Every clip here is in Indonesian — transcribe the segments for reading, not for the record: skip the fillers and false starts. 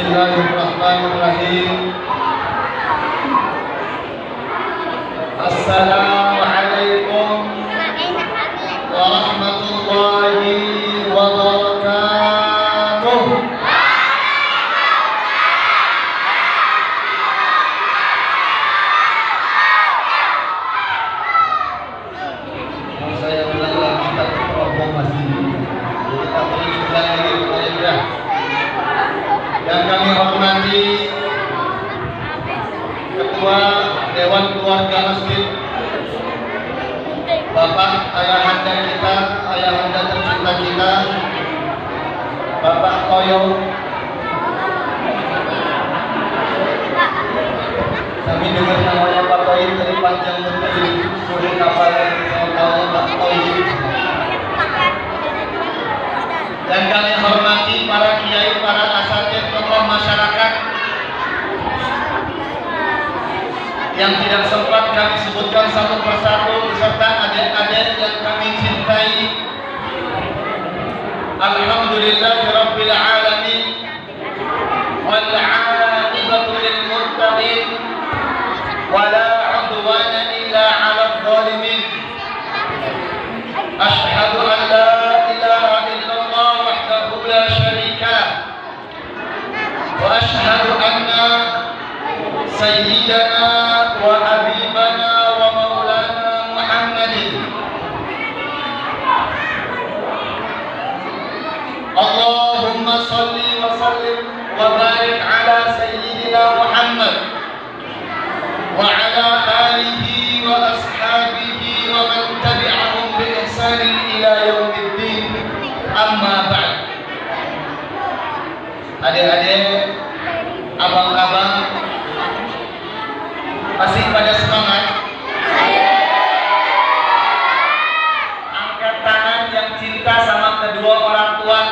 Bismillahirrahmanirrahim. Assalamualaikum warahmatullahi wabarakatuh. Saya bilang lagi kita terobong masih. Kita terus bilang lagi ya. Yang kami hormati Ketua Dewan Keluarga Masjid, Bapak ayahanda kita, ayahanda tercinta kita, Bapak Toyo. Kami dengar namanya Pak Toyo dari panjang betul, sulit kapal namanya Pak Toyo. Dan kami hormati para kiai, para asatidz, tokoh masyarakat yang tidak sempat kami sebutkan satu persatu, beserta adik-adik yang kami cintai. Alhamdulillahirabbil alamin wal 'aqibatu lil muttaqin wa la 'udwana illa 'alal zalimin. Asyhadu an la ilaha illallah wahdahu la syarika lah wa asyhadu anna sayyidana wa habibana wa maulana Muhammadin Allahumma salli wa sallim wa barik ala sayyidina Muhammad wa ala alihi wa ashabihi wa man tabi'ahum bi ihsanin ila yaumiddin. Amma ba'd. Adik-adik, abang-abang, masih pada semangat? Angkat tangan yang cinta sama kedua orang tua.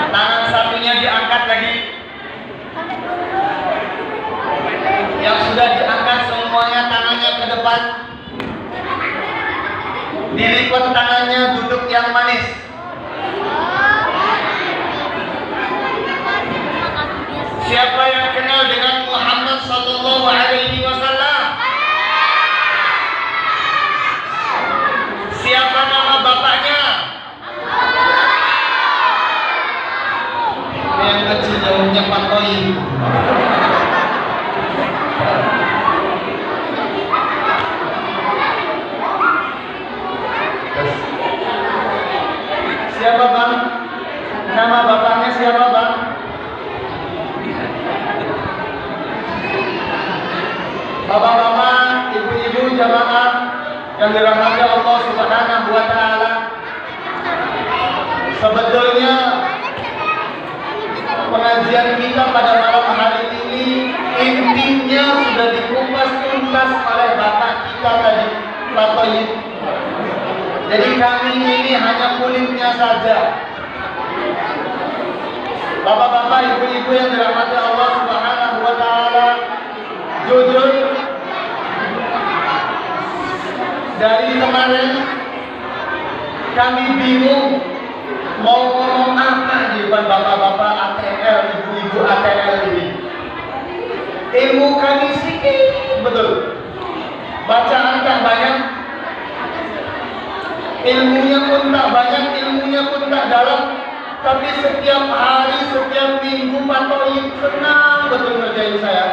Tangan satunya diangkat lagi. Yang sudah diangkat semuanya tangannya ke depan. Dilipat tangannya, duduk yang manis. Siapa yang kenal dengan Muhammad sallallahu alaihi wasallam? Siapa nama bapaknya? Yang kecil jauhnya Pak Toyi. Siapa bang? Nama bapaknya siapa bang? Bapak-bapak, ibu-ibu jamaah yang dirahmati Allah Subhanahu wa taala. Sebetulnya pengajian kita pada malam hari ini intinya sudah dikupas tuntas oleh bapak kita tadi, Pak Toyib. Jadi kami ini hanya kulitnya saja. Bapak-bapak, ibu-ibu yang dirahmati Allah Subhanahu wa taala, jujur dari kemarin kami bingung mau ngomong apa di depan bapak-bapak ATL, ibu-ibu ATL ini. Ilmu kami sedikit betul, bacaan tak banyak, ilmunya pun tak banyak, ilmunya pun tak dalam. Tapi setiap hari, setiap minggu Pak Toyib senang betul ngerjain saya.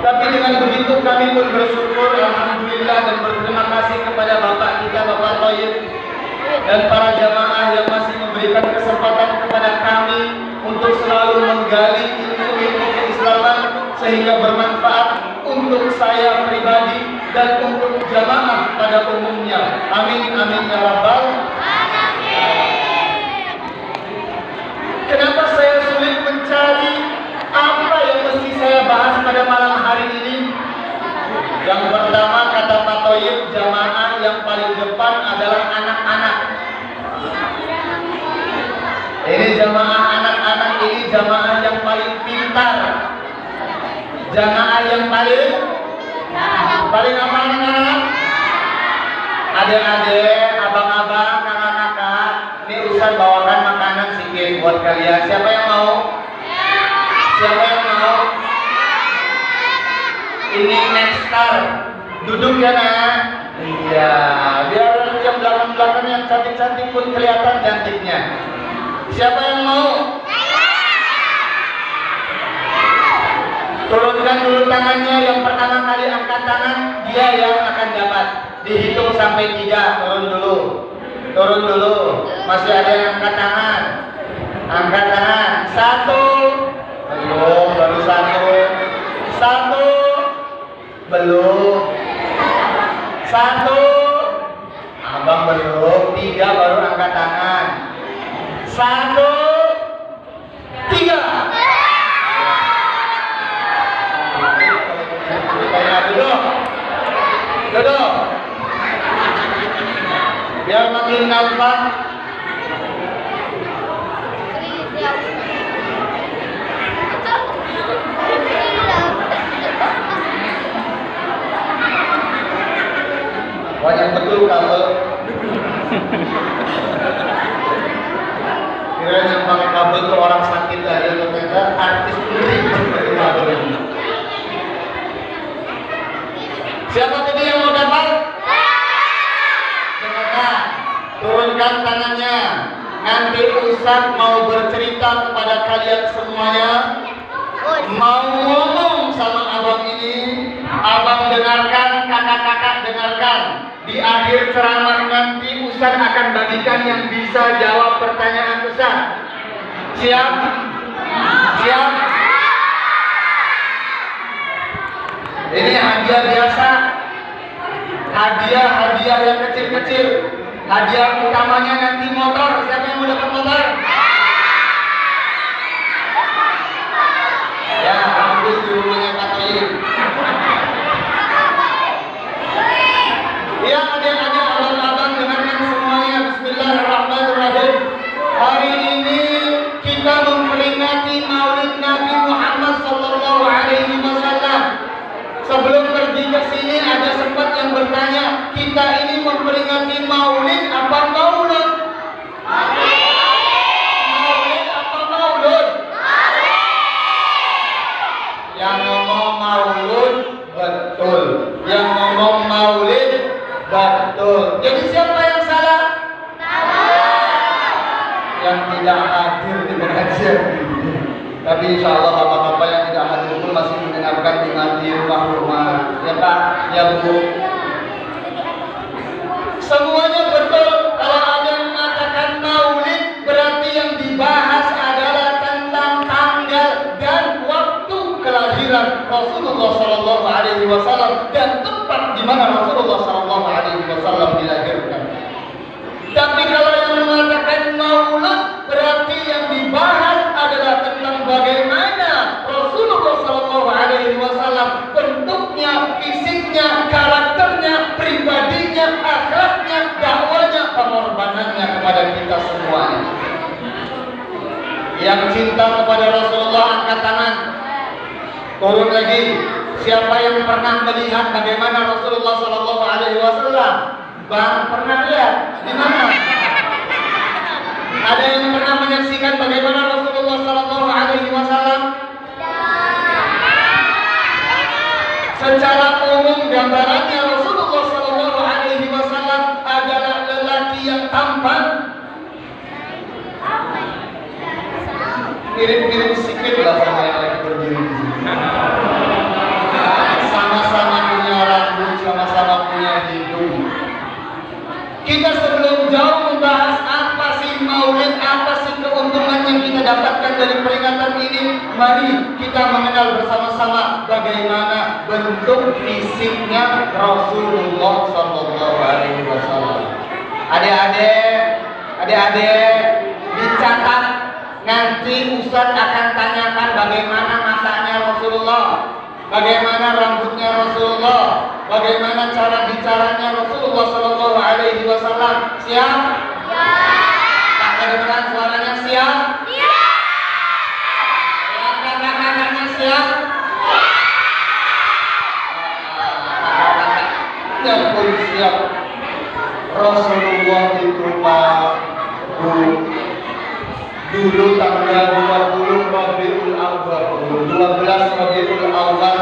Tapi dengan begitu kami pun bersyukur, alhamdulillah, dan berterima kasih kepada Bapak kita, Bapak Toyib, dan para jamaah yang masih memberikan kesempatan kepada kami untuk selalu menggali ilmu-ilmu keislaman sehingga bermanfaat untuk saya pribadi dan untuk jamaah pada umumnya. Amin amin ya rabbal alamin. Kenapa saya sulit mencari apa yang mesti saya bahas pada malam hari ini? Yang pertama, kata Pak Toyib, jamaah yang paling depan adalah anak-anak. Ini jamaah anak-anak, ini jamaah yang paling pintar, jamaah yang paling Adik-adik, abang-abang, kakak-kakak, ini Ustaz bawakan makanan sedikit buat kalian. Siapa yang mau? Siapa yang mau? Ini Nexstar. Duduk ya nak. Iya, biar yang belakang-belakang yang cantik-cantik pun kelihatan cantiknya. Siapa yang mau? Turunkan dulu tangannya. Yang pertama kali angkat tangan, dia yang akan dapat. Dihitung sampai 3. Turun dulu. Turun dulu. Masih ada yang angkat tangan. Angkat tangan. 1. Belum, baru 1. 1. Belum. 1. Abang belum. 3 baru angkat tangan. 1. 3. Duduk. Duduk. Biar makin nampak. Banyak betul kabel. Kira yang pakai kabel itu orang sakit aja, ternyata artis dari kabel ini. Siapa tadi yang mau dapat? Silakan turunkan tangannya. Nanti Ustaz mau bercerita kepada kalian semuanya. Mau ngomong sama abang ini. Abang dengarkan, kakak-kakak dengarkan. Di akhir ceramah nanti Ustaz akan bagikan yang bisa jawab pertanyaan Ustaz. Siap? Siap? Ini hadiah biasa. Hadiah yang kecil-kecil. Hadiah utamanya nanti motor. Siapa yang mau dapat motor? Ya, ambil dulunya katoin. Ya, adik-adik, abang-abang dengarkan semuanya. Bismillahirrahmanirrahim. Hari ini kita memperingati Maulid Nabi Muhammad sallallahu alaihi wasallam. Sebelum pergi ke sini ada sempat yang bertanya, kita ini memperingati Maulid apa Maulud? Maulid apa Maulud? Yang ngomong Maulud betul, yang ngomong Maulid betul. Jadi siapa yang salah? Yang tidak hadir di pengajian ini. Tapi insya Allah bapak-bapak yang tidak hadir pun masih mendengarkan di rumah-rumah. Ya Pak, ya Bu. Semuanya betul. Kalau ada yang mengatakan Maulid, berarti yang dibahas adalah tentang tanggal dan waktu kelahiran Rasulullah Sallallahu Alaihi Wasallam dan tempat di mana Rasulullah Sallallahu Alaihi Wasallam dilahirkan. Tapi kalau yang mengatakan Maulud, berarti yang dibahas adalah tentang bagaimana Rasulullah Sallallahu Alaihi Wasallam bentuknya, fisiknya, karakternya, pribadinya, akhlaknya, dakwanya, pengorbanannya kepada kita semuanya. Yang cinta kepada Rasulullah angkat tangan. Turun lagi. Siapa yang pernah melihat bagaimana Rasulullah Sallallahu Alaihi Wasallam? Bang, pernah lihat? Di mana? Ada yang pernah menyaksikan bagaimana Rasulullah Sallallahu Alaihi Wasallam? Secara umum gambarannya Rasulullah Sallallahu Alaihi Wasallam adalah lelaki yang tampan, mirip-mirip sikit lah sama yang lagi berdiri di sini. Sama-sama punya rambut, sama-sama punya hidung. Kita sebelum jauh membahas apa sih Maulid, apa sih keuntungan yang kita dapatkan dari peringatan ini, mari kita mengenal bersama-sama bagaimana bentuk fisiknya Rasulullah Sallallahu Alaihi Wasallam. Adik-adik, dicatat. Nanti Ustaz akan tanyakan bagaimana matanya Rasulullah, bagaimana rambutnya Rasulullah, bagaimana cara bicaranya Rasulullah Sallallahu Alaihi Wasallam. Siap? Tak kedengeran suaranya, siap? Kakak-kakaknya siap? Ya pun siap. Rasulullah itu Pak Bu, dulu tanggal 20 Rabiul Awal, 12 Rabiul Awal,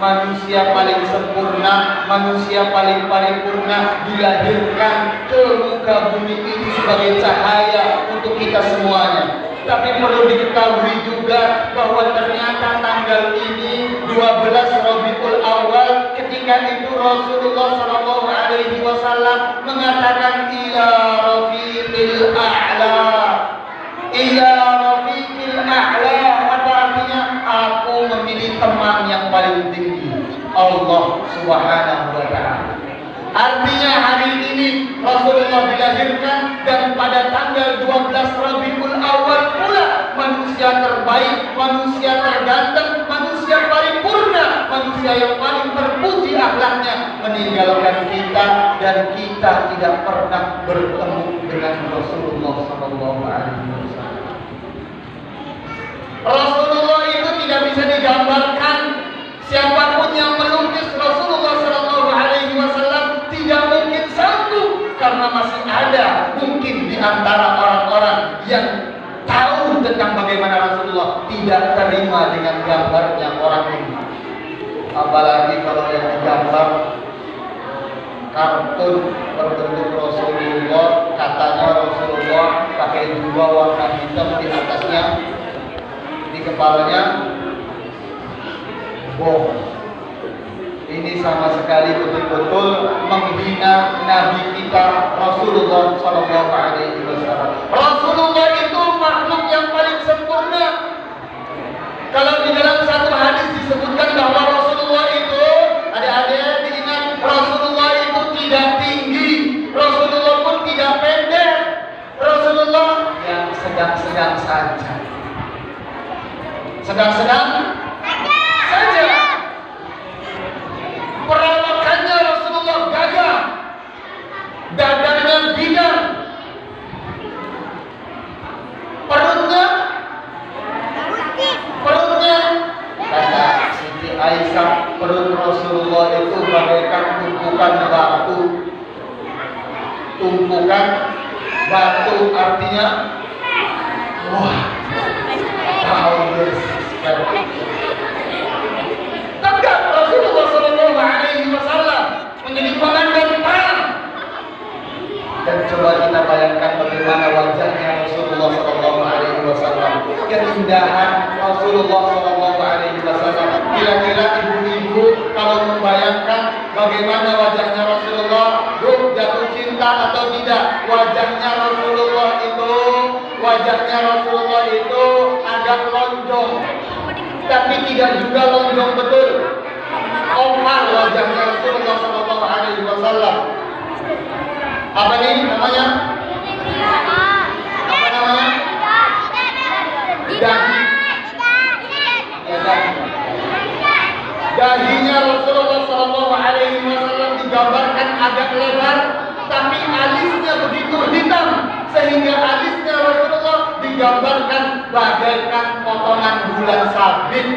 manusia paling sempurna, manusia paling paripurna dilahirkan ke muka bumi ini sebagai cahaya untuk kita semuanya. Tapi perlu diketahui juga bahwa ternyata tanggal ini 12 Rabiul Awal, ketika itu Rasulullah Shallallahu Alaihi Wasallam mengatakan ila rafiqil a'la, ila rafiqil a'la, apa artinya? Aku memilih teman yang paling tinggi, Allah Subhanahu wa Ta'ala. Artinya hari ini Rasulullah dilahirkan dan pada tanggal 12 Rabiul Awal pula manusia terbaik, manusia terganteng, manusia paripurna, manusia yang paling terpuji akhlaknya meninggalkan kita, dan kita tidak pernah bertemu dengan Rasulullah Sallallahu Alaihi Wasallam. Rasulullah itu tidak bisa digambarkan. Siapapun yang melukis Rasulullah Sallallahu Alaihi Wasallam tidak mungkin sanggup, karena masih ada mungkin di antara orang-orang yang tahu tentang bagaimana Rasulullah tidak terima dengan gambarnya orang ini. Apalagi kalau yang digambar kartun berbentuk Rasulullah, katanya Rasulullah pakai jubah warna hitam, di atasnya, di kepalanya bohong. Ini sama sekali betul-betul menghina Nabi kita Rasulullah Sallallahu Alaihi Wasallam. Rasulullah itu makhluk yang paling sempurna. Kalau di dalam satu hadis disebutkan bahwa Rasulullah itu, adik-adik diingat, Rasulullah itu tidak tinggi, Rasulullah pun tidak pendek, Rasulullah yang sedang-sedang saja. Sedang-sedang saja. Perawakannya Rasulullah gagah, dadanya bidang, perutnya kata Siti Aisyah, perut Rasulullah itu bagaikan tumpukan batu. Tumpukan batu artinya wah, power sekali. Tegak Rasulullah Sallallahu Alaihi Wasallam menjadi komandan perang. Dan coba kita bayangkan bagaimana wajahnya Rasulullah Sallallahu Alaihi Wasallam, keindahan Rasulullah Sallallahu Alaihi Wasallam. Kira-kira ibu-ibu kalau membayangkan bagaimana wajahnya Rasulullah, jatuh cinta atau tidak? Wajahnya Rasulullah itu agak lonjong, tapi tidak juga lonjong betul. Oval wajahnya Rasulullah Sallallahu Alaihi Wasallam. Apa nih namanya? Apa namanya? Dahi. Dahinya Rasulullah Sallallahu Alaihi Wasallam digambarkan agak lebar, tapi alisnya begitu hitam, sehingga alisnya Rasulullah digambarkan bagaikan potongan bulan sabit,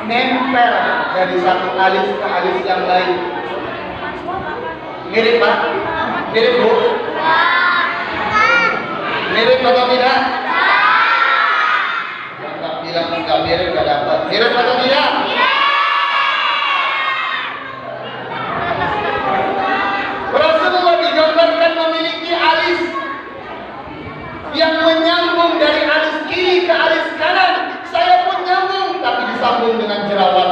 nempel dari satu alis ke alis yang lain. Mirip Pak? Mirip Bu? Mirip atau tidak? Jangan bilang enggak mirip, enggak dapat. Mirip atau tidak? Rasulullah digambarkan memiliki alis yang menyambung dari alis kiri ke alis kanan. Saya pun nyambung, tapi disambung dengan jerawat.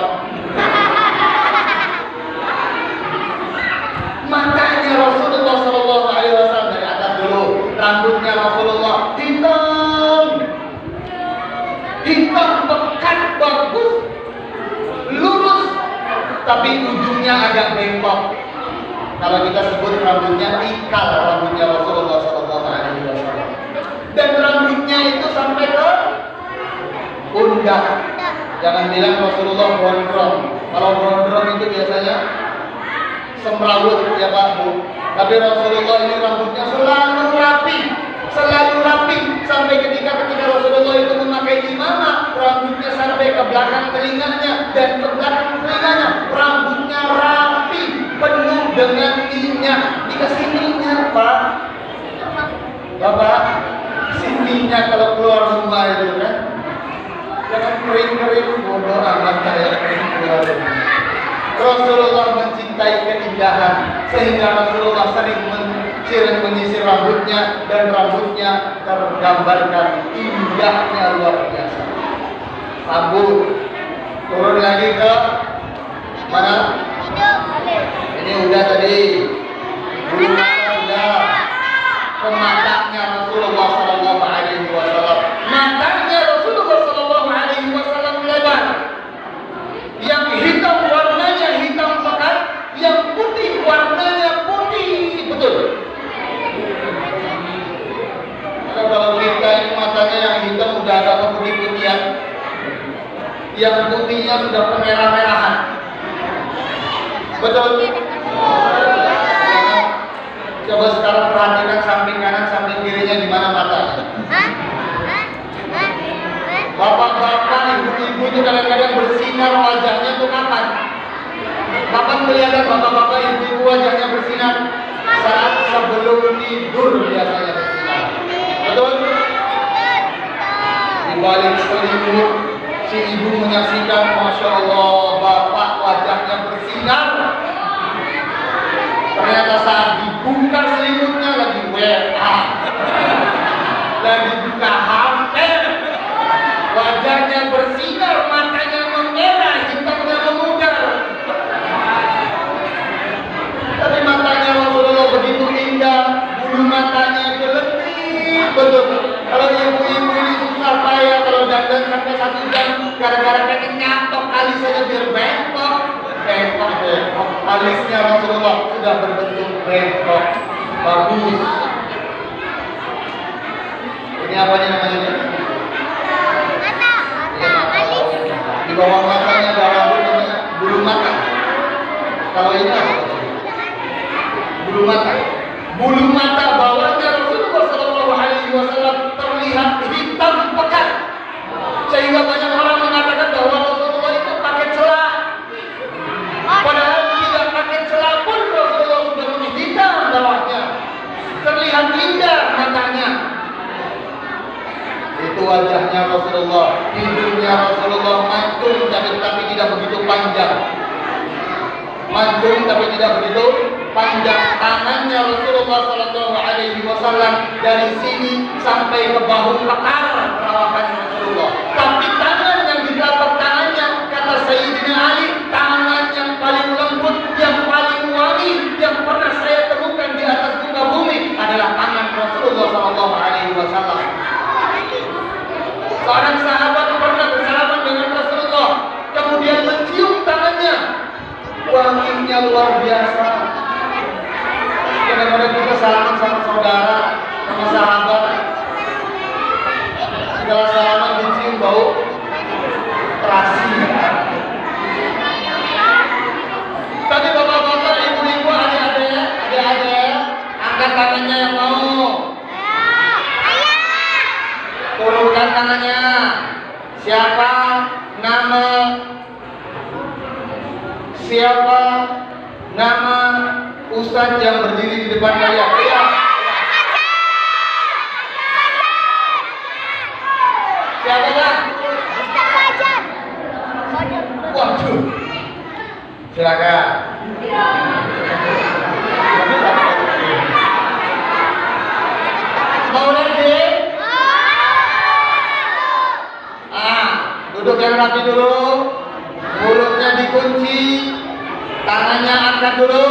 Matanya Rasulullah Sallallahu Alaihi Wasallam dari atas dulu, rambutnya Rasulullah hitam pekat, bagus, lurus, tapi ujungnya agak bengkok. Kalau kita sebut rambutnya ikal, rambutnya Rasulullah Sallallahu Alaihi Wasallam. Dan rambutnya itu sampai ke pundak. Jangan bilang Rasulullah gondrong. Kalau gondrong itu biasanya semrawut ya Pak Bu. Tapi Rasulullah ini rambutnya selalu rapi, sampai ketika Rasulullah itu memakai imamah, rambutnya sampai ke belakang telinganya, dan ke belakang telinganya rambutnya rapi, penuh dengan minyak, dikasih minyak. Bapak, sininya kalau keluar rumah itu kan, jangan kering-kering, bodoh amat kayak kering keluar rumah. Rasulullah mencintai keindahan sehingga Rasulullah sering menyisir rambutnya dan rambutnya tergambarkan indahnya luar biasa. Rambut turun lagi ke mana? Ini udah tadi. Bulu mata udah. Ke matanya Rasulullah Sallallahu Alaihi Wasallam. Matanya Rasulullah Sallallahu Alaihi Wasallam lebar. Yang hitam warnanya hitam pekat, yang putih warnanya putih betul. Kalau kita ini matanya yang hitam udah ada keputih-putihan, yang putihnya sudah kemerah-merahan. Betul. Coba sekarang perhatikan samping kanan, samping kirinya di mana matanya. Bapak-bapak, ibu-ibu itu kadang-kadang bersinar wajahnya itu kapan? Kapan kelihatan bapak-bapak, ibu-ibu wajahnya bersinar? Saat sebelum tidur biasanya bersinar. Betul? Di balik selimut, si ibu menyaksikan, Masya Allah, bapak wajahnya bersinar. Ternyata saat dibuka selimutnya lagi WA, lagi buka HP, wajahnya bersinar, matanya memerah, hitamnya memudar. Tapi matanya Rasulullah begitu indah, bulu matanya geledih betul. Kalau ibu-ibu ini susah payah kalau dandan sampai 1 jam gara-gara pengen nyatok kali saja biar bengkok. Alisnya Rasulullah sudah berbentuk bengkok, bagus. Ini apa namanya? Di bawah matanya ada rambut namanya bulu mata. Kalau ini apa? Bulu mata. Bulu mata bawahnya Rasulullah Sallallahu Alaihi Wasallam terlihat hitam pekat, sehingga banyak orang mengatakan bahwa Rasulullah itu pakai celah. Padahal tidak pakai celah pun Rasulullah sudah hitam bawahnya, terlihat indah matanya. Itu wajahnya Rasulullah, hidungnya Rasulullah mancung tapi tidak begitu panjang. Mancung tapi tidak begitu panjang. Tangannya Rasulullah Sallallahu Alaihi Wasallam dari sini sampai ke bahu kekar perawakan Rasulullah. Tapi tangan yang di telapak tangannya, kata Sayyidina Ali, tangan yang paling lembut, yang paling wangi, yang pernah saya temukan di atas muka bumi adalah tangan Rasulullah Sallallahu Alaihi Wasallam. Seorang sahabat pernah bersalaman dengan Rasulullah, kemudian mencium tangannya, wanginya luar biasa. Kadang-kadang kita salaman sama saudara, sama sahabat, setelah salaman dicium bau terasi. Tapi bapak-bapak, ibu-ibu, adik-adik, angkat tangannya yang mau. Turunkan tangannya. Siapa nama Ustadz yang berdiri di depan kalian? Ya. Siapa kan? Waduh. Silakan. Mau lagi? Duduk yang rapi dulu, mulutnya dikunci, tangannya angkat dulu,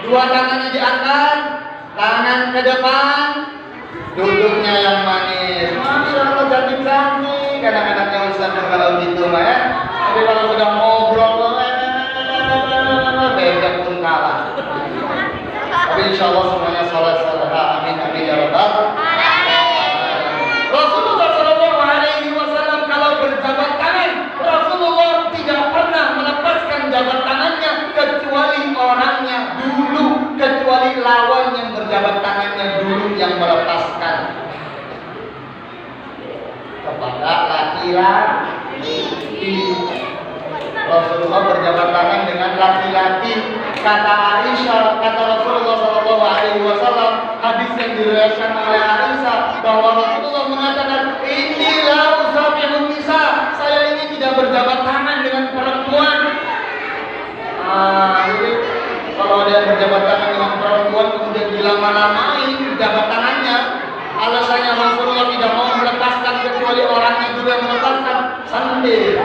2 tangannya diangkat, tangan ke depan, duduknya yang manis. Masya Allah, cantik-cantik. Kadang-kadangnya Ustaz kalau gitu lah ya. Tapi kalau sudah ngobrol, beda pun kalah. Tapi insya Allah semuanya salah. Amin, amin ya Rabbal. Rasulullah Sallallahu Alaihi Wasallam kalau berjabat tangan, Rasulullah tidak pernah melepaskan jabat tangannya kecuali orangnya dulu, kecuali lawan yang berjabat tangannya dulu yang melepaskan. Kepada laki-laki, Rasulullah berjabat tangan dengan laki-laki. Kata Aisyah, kata Rasulullah Sallallahu Alaihi Wasallam, hadis yang yang diriwayatkan oleh Aisyah bahwa Rasulullah mengatakan, inilah usabi'un nisa, saya ini tidak berjabat tangan dengan perempuan. Jadi kalau ada yang berjabat tangan dengan perempuan kemudian dilama-lamai jabat tangannya, alasannya Rasulullah tidak mau melepaskan kecuali orangnya juga melepaskan, sandil.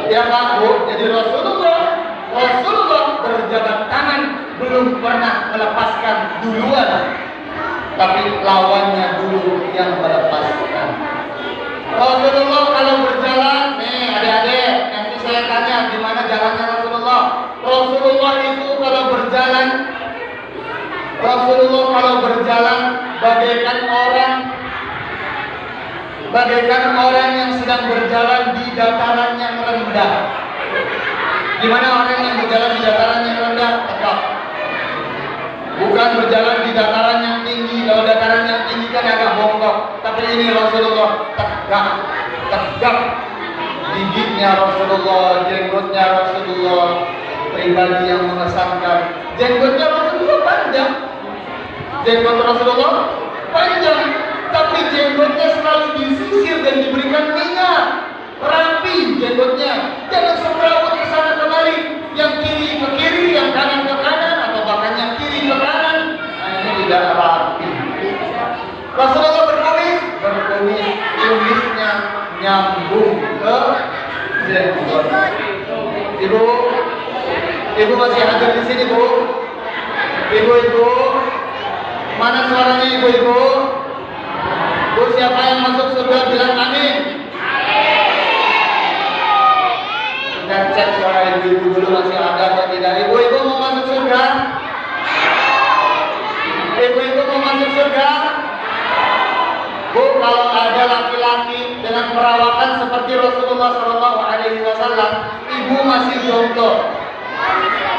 Ya Pak Bu, jadi Rasulullah berjabat tangan belum pernah melepaskan duluan, tapi lawannya dulu yang melepaskan. Rasulullah kalau berjalan, nih adik-adik, nanti saya tanya gimana jalannya Rasulullah. Rasulullah itu kalau berjalan bagaikan orang yang sedang berjalan di dataran yang rendah. Gimana orang yang berjalan di dataran yang rendah? Tegak. Bukan berjalan di dataran yang tinggi. Kalau dataran yang tinggi kan agak bongkok. Tapi ini Rasulullah tegak. Gigitnya Rasulullah, jenggotnya Rasulullah, pribadi yang mengesankan. Jenggotnya Rasulullah panjang. Tapi jenggotnya selalu disisir dan diberikan minyak. Rapi jenggotnya, jangan semrawut ke sana kemari, yang kiri ke kiri, yang kanan ke kanan, atau bahkan yang kiri ke kanan. Ini tidak rapi. Rasulullah berkumis, kumisnya nyambung ke jenggot. Ibu masih hadir di sini, Bu? Ibu, mana suaranya ibu? Bu, siapa yang masuk surga bilang amin. Kita cek suara ibu dulu masih ada atau tidak. Ibu mau masuk surga? Ibu mau masuk surga? Bu, kalau ada laki-laki dengan perawatan seperti Rasulullah SAW, ibu masih jomblo.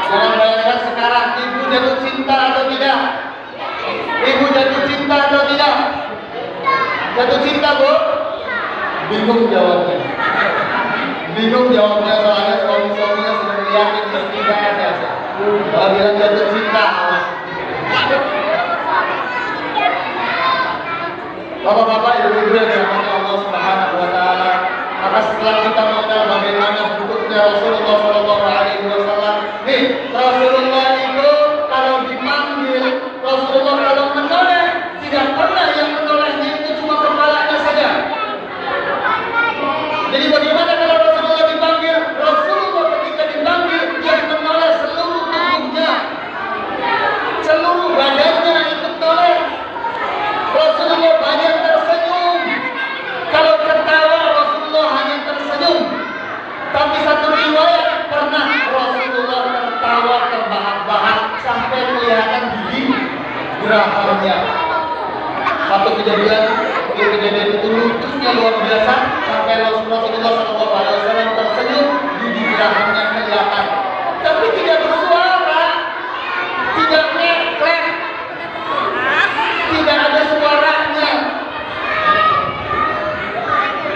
Jangan bayangkan sekarang, ibu jatuh cinta atau tidak? Ibu jatuh cinta atau tidak? Jatuh cinta, Bu? Bingung jawabnya soalnya suami-suaminya sudah melihatin istrinya biasa. Kalau bilang jatuh cinta, Bapak-bapak, ibu-ibu yang dirahmati Allah Subhanahu wa Ta'ala, maka setelah kita mengenal bagaimana bentuknya Rasulullah SAW, nih Rasulullah itu kalau dipanggil, Rasulullah kalau menoleh, tidak pernah yang menolehnya itu cuma kepalanya saja. Jadi bagaimana kalau Rasulullah dipanggil? Rasulullah ketika dipanggil, dia menoleh seluruh tubuhnya, seluruh badannya ikut noleh. Rasulullah banyak tersenyum. Kalau tertawa Rasulullah hanya tersenyum. Tapi satu riwayat pernah Rasulullah tertawa terbahak-bahak sampai kelihatan gigi gerahnya. Satu kejadian itu lucunya luar biasa sampai Rasulullah SAW tersenyum, gigi gerahnya kelihatan. Tapi tidak bersuara, tidak ngeklek, tidak ada suaranya.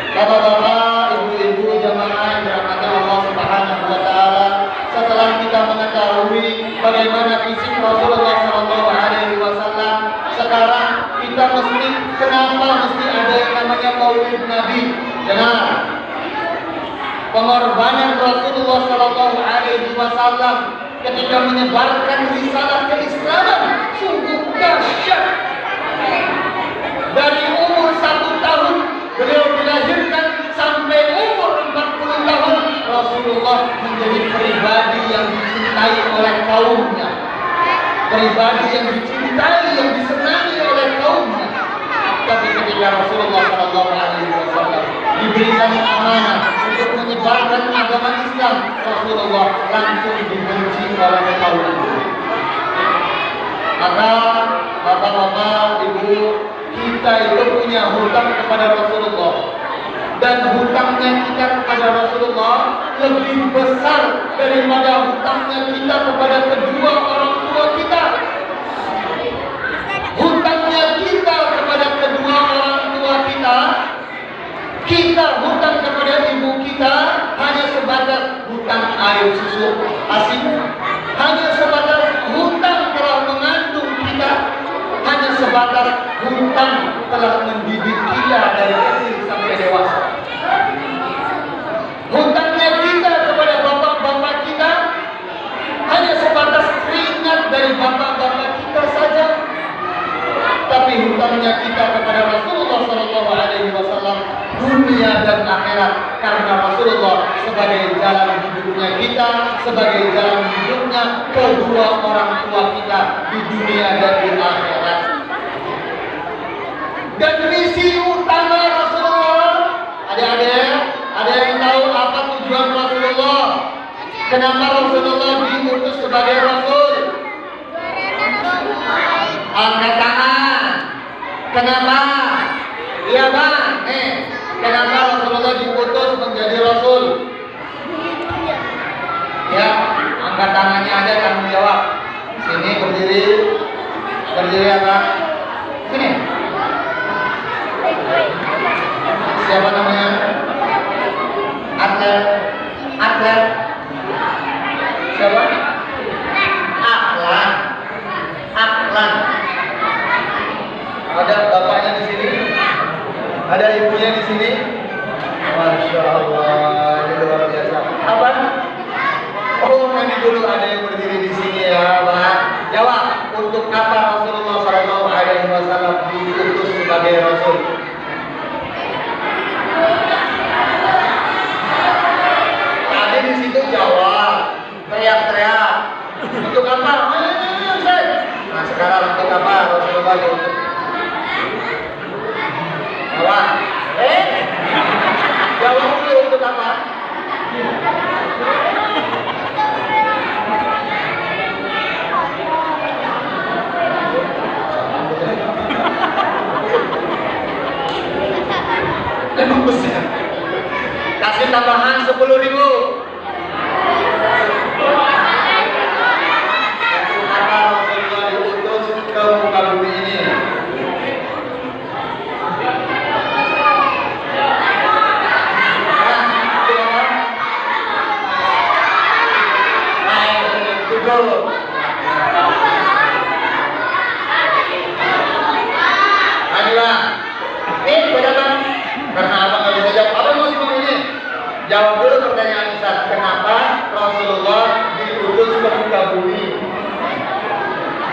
Bapak-bapak, ibu-ibu, jamaah yang dirahmati Allah Subhanahu wa Ta'ala, setelah kita mengetahui bagaimana fisik Rasulullah SAW, sekarang kita kenapa mesti ada yang namanya Maulid Nabi? Dengar, pengorbanan Rasulullah SAW ketika menyebarkan risalah keislaman sungguh dahsyat. Dari umur 1 tahun beliau dilahirkan sampai umur 40 tahun, Rasulullah menjadi pribadi yang dicintai oleh kaumnya, pribadi yang dicintai, yang disenangi oleh kaumnya. Tapi ketika Rasulullah SAW diberikan amanah untuk menyebarkan agama Islam, Rasulullah langsung dibenci oleh kaumnya. Maka bapak-bapak, ibu, kita itu punya hutang kepada Rasulullah, dan hutangnya kita kepada Rasulullah lebih besar daripada hutangnya kita kepada kedua orang tua kita. Hutangnya kita kepada kedua orang tua kita hutang kepada ibu kita hanya sebatas hutang air susu ASI, hanya sebatas hutang telah mengandung kita sebatas hutang telah mendidik kita dari kecil sampai dewasa. Hutangnya kita kepada bapak-bapak kita hanya sebatas keringat dari bapak-bapak kita saja. Tapi hutangnya kita kepada Rasulullah SAW dunia dan akhirat, karena Rasulullah sebagai jalan hidupnya kita, sebagai jalan hidupnya kedua orang tua kita di dunia dan di akhirat. Dan misi utama Rasulullah, ada yang tahu apa tujuan Rasulullah? Kenapa Rasulullah diutus sebagai Rasul? Angkat tangan. Kenapa? Iya bang. Kenapa Rasulullah diutus menjadi Rasul? Ya, angkat tangannya ada, tanggung jawab. Sini berdiri. Berdiri apa? Sini. Siapa namanya? Atlet. Siapa? Aklan. Ada bapaknya di sini, ada ibunya di sini. Masya Allah, ini luar biasa. Apa? Oh, ini dulu ada yang berdiri di sini ya, Pak. Jawab. Untuk apa Rasulullah SAW diutus sebagai Rasul? Tadi di situ jawab, teriak-teriak. Untuk apa? Nah, sekarang untuk apa Rasulullah diutus? Jawab. Jawab dulu, untuk apa? Emang besar. Kasih tambahan 10.000. Apa Rasulullah diutus ke muka bumi ini? Ayolah. Bagaimana? Karena abang nggak bisa jawab. Apa mau ini? Jawab dulu pertanyaan Ustaz. Kenapa Rasulullah diutus ke muka bumi?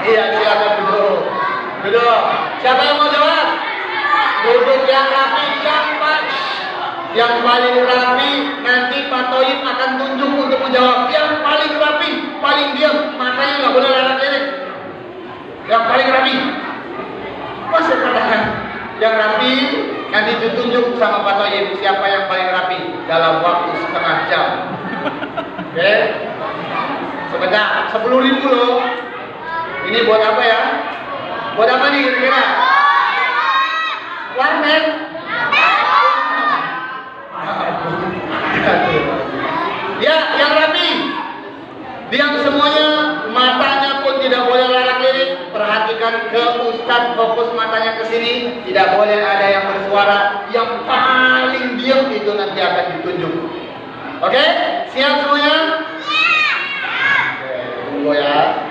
Iya, silakan duduk. Duduk. Siapa yang mau jawab? Duduk yang rapi, yang paling rapi. Nanti Pak Toib akan tunjuk untuk menjawab. Yang paling rapi, paling diam, matanya nggak boleh larat-lirik. Yang paling rapi. Masih katakan yang rapi nanti ditunjuk sama Pak Toib siapa yang paling rapi dalam waktu setengah jam. Oke? Sebentar, 10.000 loh. Ini buat apa ya? Buat apa nih kira-kira? Warnet. Ya, yang rapi. Diam semuanya, matanya pun tidak boleh larak-lirik. Perhatikan ke Ustadz, fokus matanya ke sini. Tidak boleh ada yang bersuara. Yang paling diam itu nanti akan ditunjuk. Oke? Siap semuanya? Oke, tunggu ya.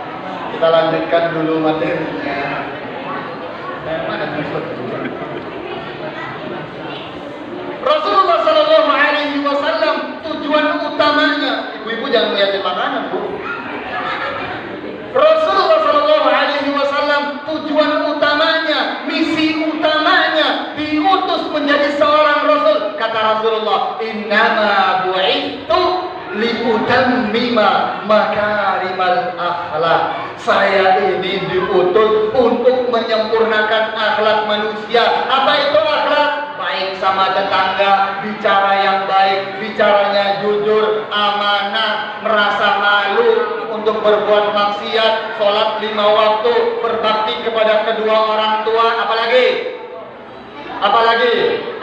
Kita lanjutkan dulu materinya. Mana Rasulullah SAW tujuan utamanya, ibu-ibu jangan ngeliatin makanan, Bu. Rasulullah SAW tujuan utamanya, misi utamanya diutus menjadi seorang Rasul. Kata Rasulullah, innama bu'ithu liutammima makarimal akhlak. Saya ini diutus untuk menyempurnakan akhlak manusia. Apa itu akhlak? Baik sama tetangga, bicara yang baik, bicaranya jujur, amanah, merasa malu untuk berbuat maksiat, sholat 5 waktu, berbakti kepada kedua orang tua, apalagi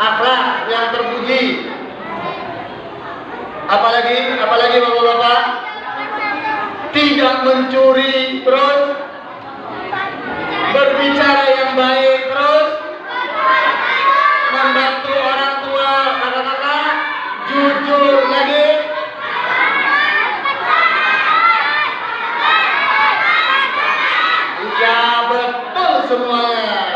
akhlak yang terpuji, apalagi bapak-bapak, tidak mencuri, terus berbicara yang baik, terus membantu orang tua, kata-kata jujur, lagi iya betul semuanya.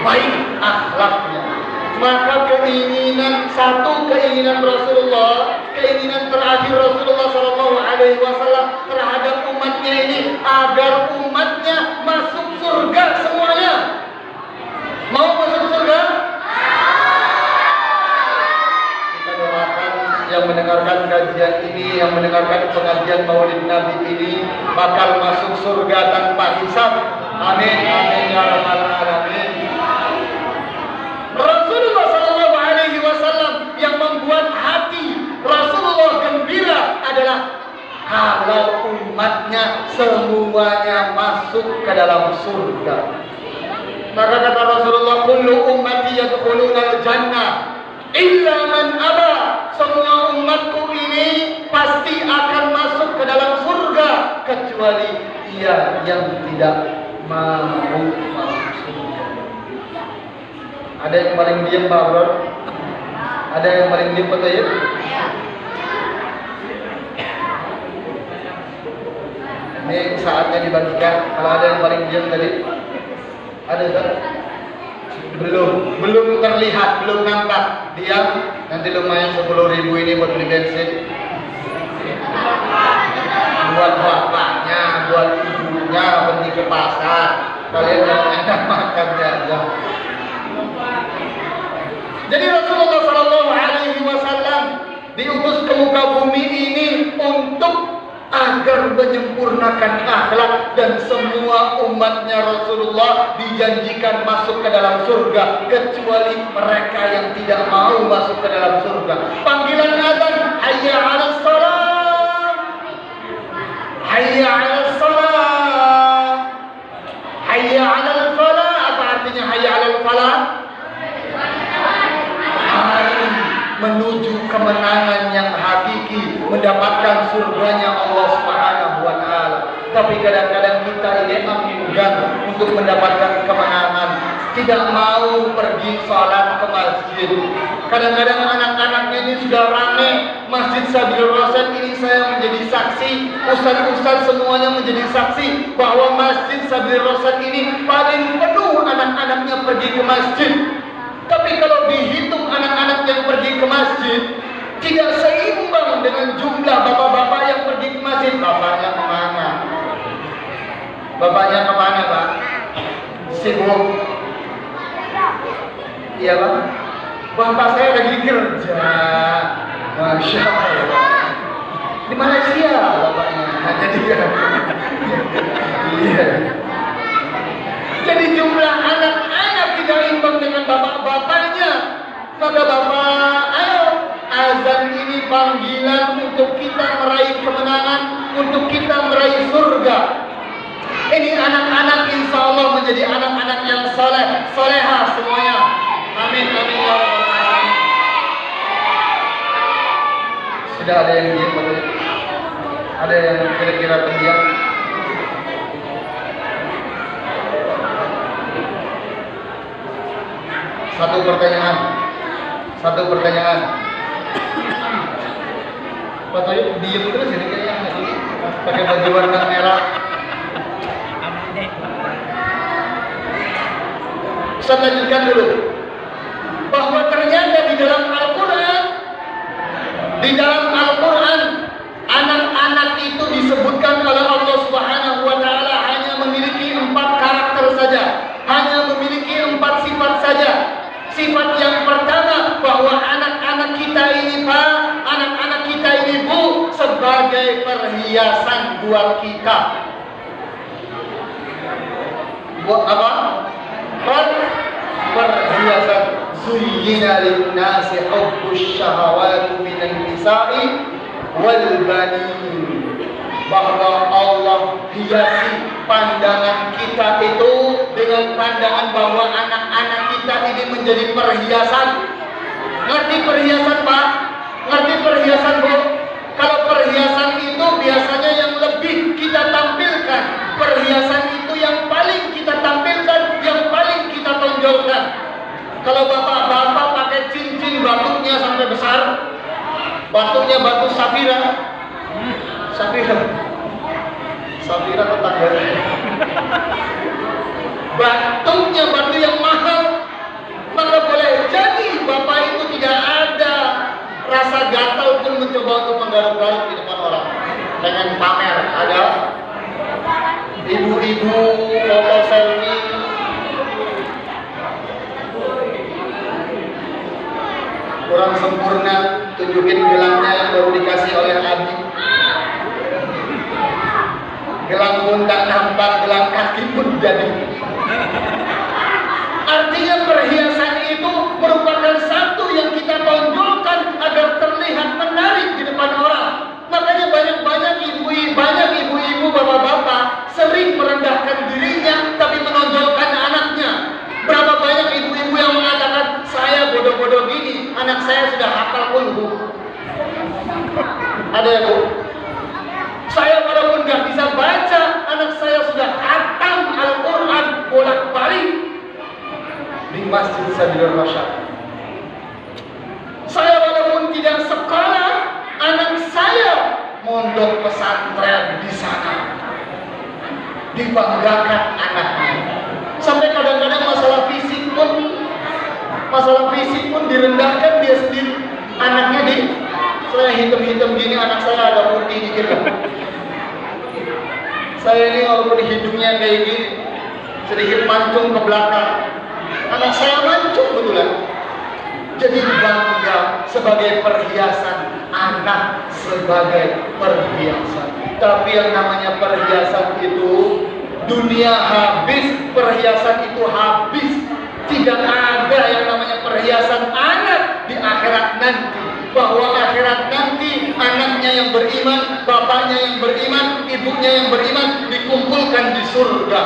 baik akhlaknya. Maka keinginan Rasulullah, keinginan terakhir Rasulullah Shallallahu Alaihi Wasallam terhadap umatnya ini agar umatnya masuk surga semuanya. Mau masuk surga? Kita doakan yang mendengarkan kajian ini, yang mendengarkan pengajian Maulid Nabi ini bakal masuk surga tanpa hisab. Amin, amin ya rabbal alamin. Rasulullah Sallallahu Alaihi Wasallam yang membuat hati Rasulullah gembira adalah kalau umatnya semuanya masuk ke dalam surga. Maka kata Rasulullah, kullu ummati yadkhuluna al-jannah illa man aba. Semua umatku ini pasti akan masuk ke dalam surga kecuali ia yang tidak mau masuk surga. Ada yang paling diam Pak Bro? Ada yang paling diam Pak Tayyib? Ini saatnya dibagikan. Kalau ada yang paling diam tadi, ada kan? Belum terlihat, belum nampak. Diam. Nanti lumayan 10.000 ini buat beli bensin. Buat bapaknya, buat ibunya pergi ke pasar. Kalian jangan enak makannya aja. Jadi Rasulullah Shallallahu Alaihi Wasallam diutus ke muka bumi ini untuk agar menyempurnakan akhlak, dan semua umatnya Rasulullah dijanjikan masuk ke dalam surga kecuali mereka yang tidak mau masuk ke dalam surga. Panggilan azan, hayya 'alas shalah, hayya 'alas shalah, hayya 'alal falah. Apa artinya hayya 'alal falah? Menuju kemenangan yang hakiki, mendapatkan surganya Allah Subhanahu wa Ta'ala. Tapi kadang-kadang kita ini enggan untuk mendapatkan kemenangan, tidak mau pergi sholat ke masjid. Kadang-kadang anak-anaknya ini sudah ramai Masjid Sabilur Rasyad ini, saya menjadi saksi, ustaz-ustaz semuanya menjadi saksi bahwa Masjid Sabilur Rasyad ini paling penuh anak-anaknya pergi ke masjid. Tapi kalau dihitung anak-anak yang pergi ke masjid, tidak seimbang dengan jumlah bapak-bapak yang pergi ke masjid. Bapaknya kemana? Bapaknya kemana Pak? Sibuk. Iya Pak? Bapak saya lagi kerja. Masya Allah. Di Malaysia bapaknya. Jadi iya. Jadi jumlah anak-anak tidak imbang dengan bapak-bapaknya. Maka bapak, ayo, azan ini panggilan untuk kita meraih kemenangan, untuk kita meraih surga. Ini anak-anak insya Allah menjadi anak-anak yang soleh, soleha semuanya. Amin, amin ya rabbal alamin. Sudah ada yang diam? Ada yang kira-kira pendiam? Satu pertanyaan. Pak Toyib diem terus ini kayaknya pakai baju warna merah. Saya lanjutkan dulu bahwa ternyata di dalam Al-Quran anak-anak itu disebutkan oleh Allah Subhanahu wa Ta'ala hanya memiliki 4 karakter saja, hanya memiliki 4 sifat saja. Sifat yang pertama bahwa anak-anak kita ini Pak, anak-anak kita ini Bu, sebagai perhiasan buat kita. Buat apa? Perhiasan. Zuyyina lin-nasi hubbus syahawati minan nisa'i wal banin. Bahwa Allah hiasi pandangan kita itu dengan pandangan bahwa anak-anak kita ini menjadi perhiasan. Ngerti perhiasan Pak? Ngerti perhiasan Bu? Kalau perhiasan itu biasanya yang lebih kita tampilkan, perhiasan itu yang paling kita tampilkan, yang paling kita tonjolkan. Kalau bapak-bapak pakai cincin batuknya sampai besar, batuknya batu safira. Safira tetangga. Batuknya batu yang mahal, kurang sempurna, tunjukin gelangnya yang baru dikasih oleh Abi. Gelang pun tak nampak, gelang kaki pun jadi. Artinya perhiasan itu merupakan satu yang kita tonjolkan agar terlihat menarik di depan orang. Makanya banyak ibu-ibu, bapak-bapak sering merendahkan dirinya tapi menonjolkan anaknya. Berapa banyak ibu-ibu yang mengatakan, saya bodoh-bodoh gini, anak saya sudah hafal kulhu. Ada ya Bu? Saya walaupun gak bisa baca, anak saya sudah hatam Al-Quran bolak-balik di Masjid Sabilur Rasyad. Saya walaupun tidak sekolah, anak saya mondok pesantren di sana. Dibanggakan anaknya. Sampai kadang-kadang masalah fisik pun direndahkan dia sendiri. Anaknya saya hitam-hitam gini, anak saya ada putih dikit lah. Saya ini walaupun hidungnya kayak gini, sedikit mancung ke belakang, anak saya mancung betulan. Jadi bangga sebagai perhiasan, anak sebagai perhiasan. Tapi yang namanya perhiasan itu, dunia habis, perhiasan itu habis. Tidak ada yang namanya perhiasan anak di akhirat nanti. Bahwa akhirat nanti anaknya yang beriman, bapaknya yang beriman, ibunya yang beriman dikumpulkan di surga.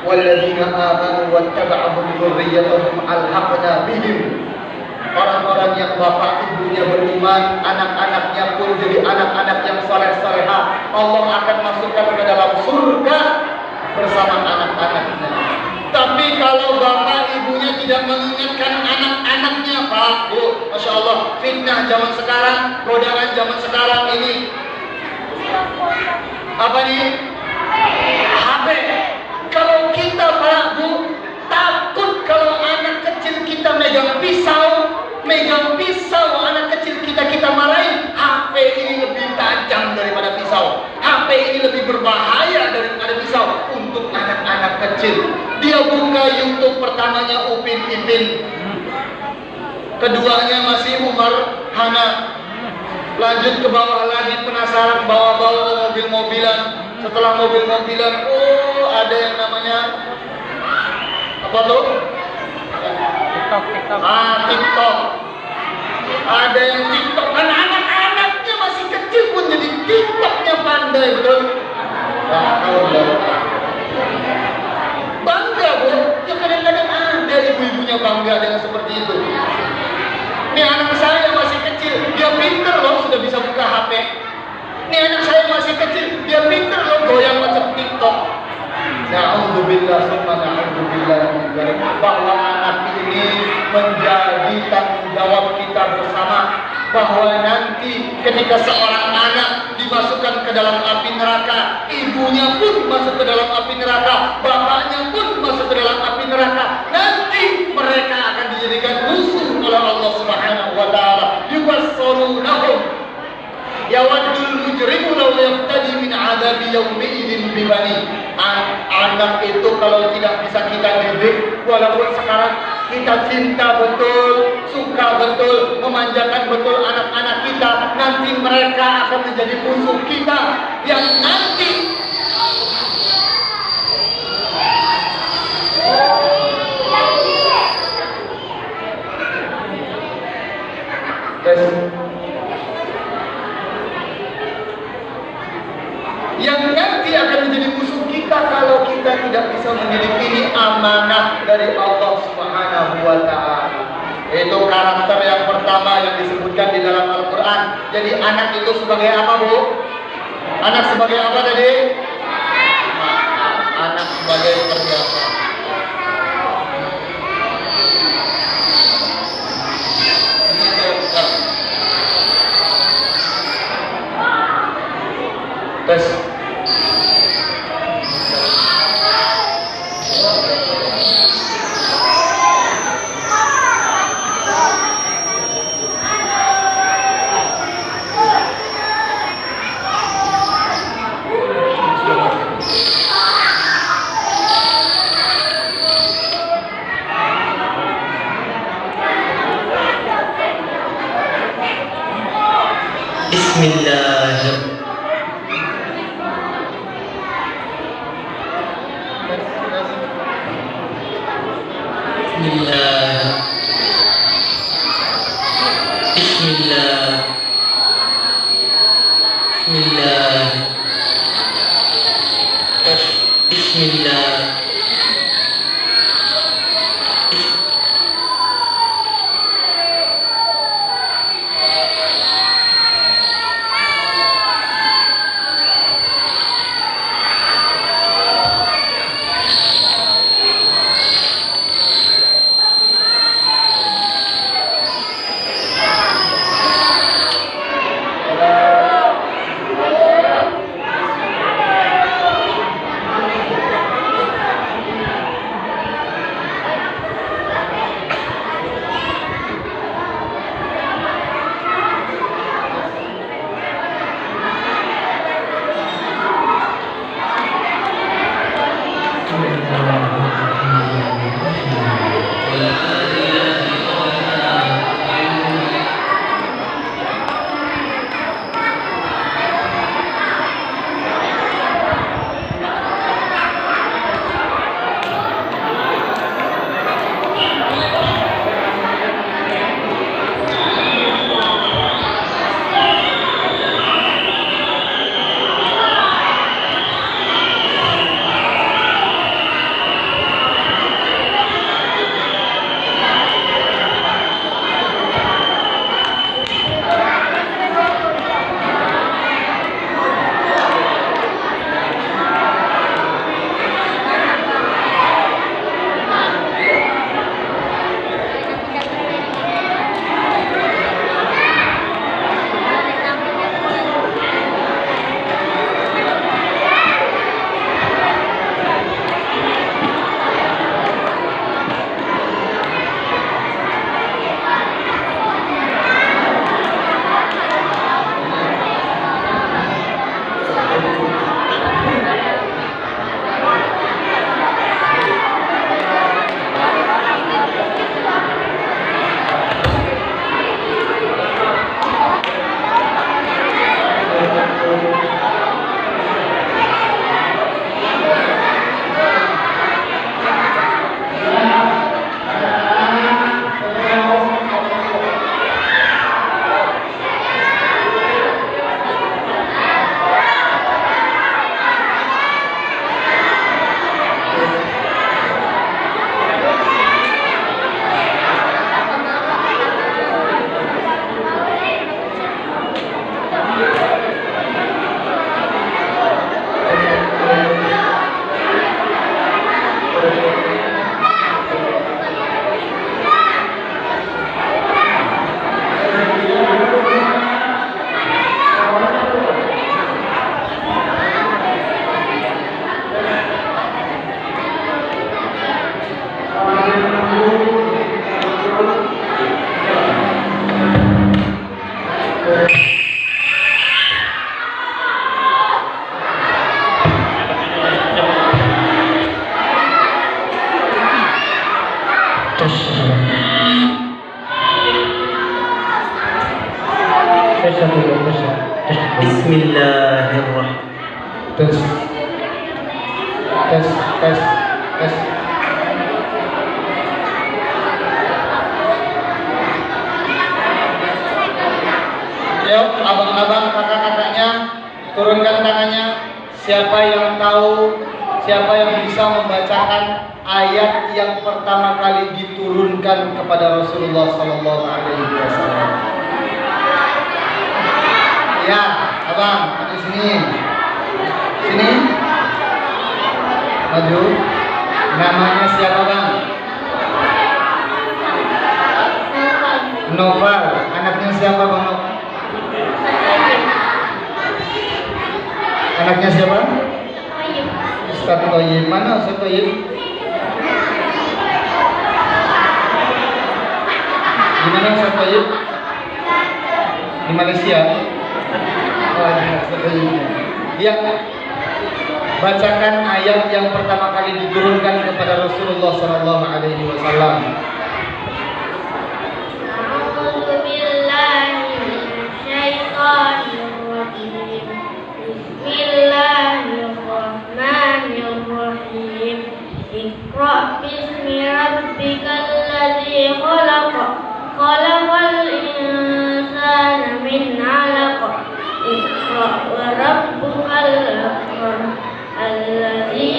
Walladzina amanu wattaba'ahum dzurriyyatuhum alhaqna bihim. Orang-orang yang bapak ibunya beriman, anak-anaknya pun jadi anak-anak yang saleh-salehah, Allah akan masukkan ke dalam surga bersama anak-anaknya. Tapi kalau bapak ibunya tidak mengingatkan anak-anaknya, Pak, Bu, Masya Allah, fitnah zaman sekarang, godaan zaman sekarang ini apa nih? HP. Kalau kita, Pak, Bu, takut kalau anak kecil kita megang pisau, anak kecil kita marahin. HP ini lebih tajam daripada pisau. HP ini lebih berbahaya daripada pisau untuk anak-anak kecil. Dia buka YouTube, pertamanya Upin Ipin, keduanya masih Umar Hana, lanjut ke bawah lagi penasaran, bawa-bawa mobil-mobilan. Setelah mobil-mobilan, oh ada yang namanya apa tuh? TikTok. Ada yang TikTok, kan anak-anaknya masih kecil pun jadi TikToknya pandai, betul? Nah, kalau bangga, Bu. Ya kadang-kadang ada ibu-ibunya bangga dengan seperti itu. Ini anak saya masih kecil, dia pinter loh, sudah bisa buka HP. Ini anak saya masih kecil, dia pinter loh goyang macam TikTok. Na'udzubillah summa na'udzubillah bahwa anak ini menjadi tanggung jawab kita bersama. Bahwa nanti ketika seorang anak dimasukkan ke dalam api neraka, ibunya pun masuk ke dalam api neraka, bapaknya pun masuk ke dalam api neraka. Nanti mereka akan dijadikan musuh oleh Allah Subhanahu wa taala. Yubassirunahum yawaddul mujrimu law yaftadi min adabi yawmi idzin bibani. Anak itu kalau tidak bisa kita didik, walaupun sekarang kita cinta betul, suka betul, memanjakan betul anak-anak kita, nanti mereka akan menjadi musuh kita yang nanti akan menjadi musuh kita kalau kita tidak bisa mendidik. Ini amanah dari Allah Subhanahu wa taala. Itu karakter yang pertama yang disebutkan di dalam Al-Quran. Jadi anak itu sebagai apa, Bu? Anak sebagai apa tadi? Anak sebagai perhiasan. Tes. Bismillahirrahmanirrahim. Tes. Ayo, abang-abang, kakak-kakaknya, turunkan tangannya. Siapa yang tahu, siapa yang bisa membacakan ayat yang pertama kali diturunkan kepada Rasulullah Sallallahu Alaihi Wasallam? Ya, abang, di sini. Sini. Maju. Namanya siapa, bang? Noval. Anaknya siapa, bang? Anaknya siapa? Ustaz Toyib. Mana Ustaz Toyib? Di mana Ustaz Toyib? Di Malaysia. Oh, Ustaz Toyib. Dia bacakan ayat yang pertama kali diturunkan kepada Rasulullah Sallallahu Alaihi Wasallam. A'udzu billahi minasyaitonir Iqra bismi rabbikal ladzi khalaq khalaqal insana min 'alaq Iqra wa rabbukal akram alladzi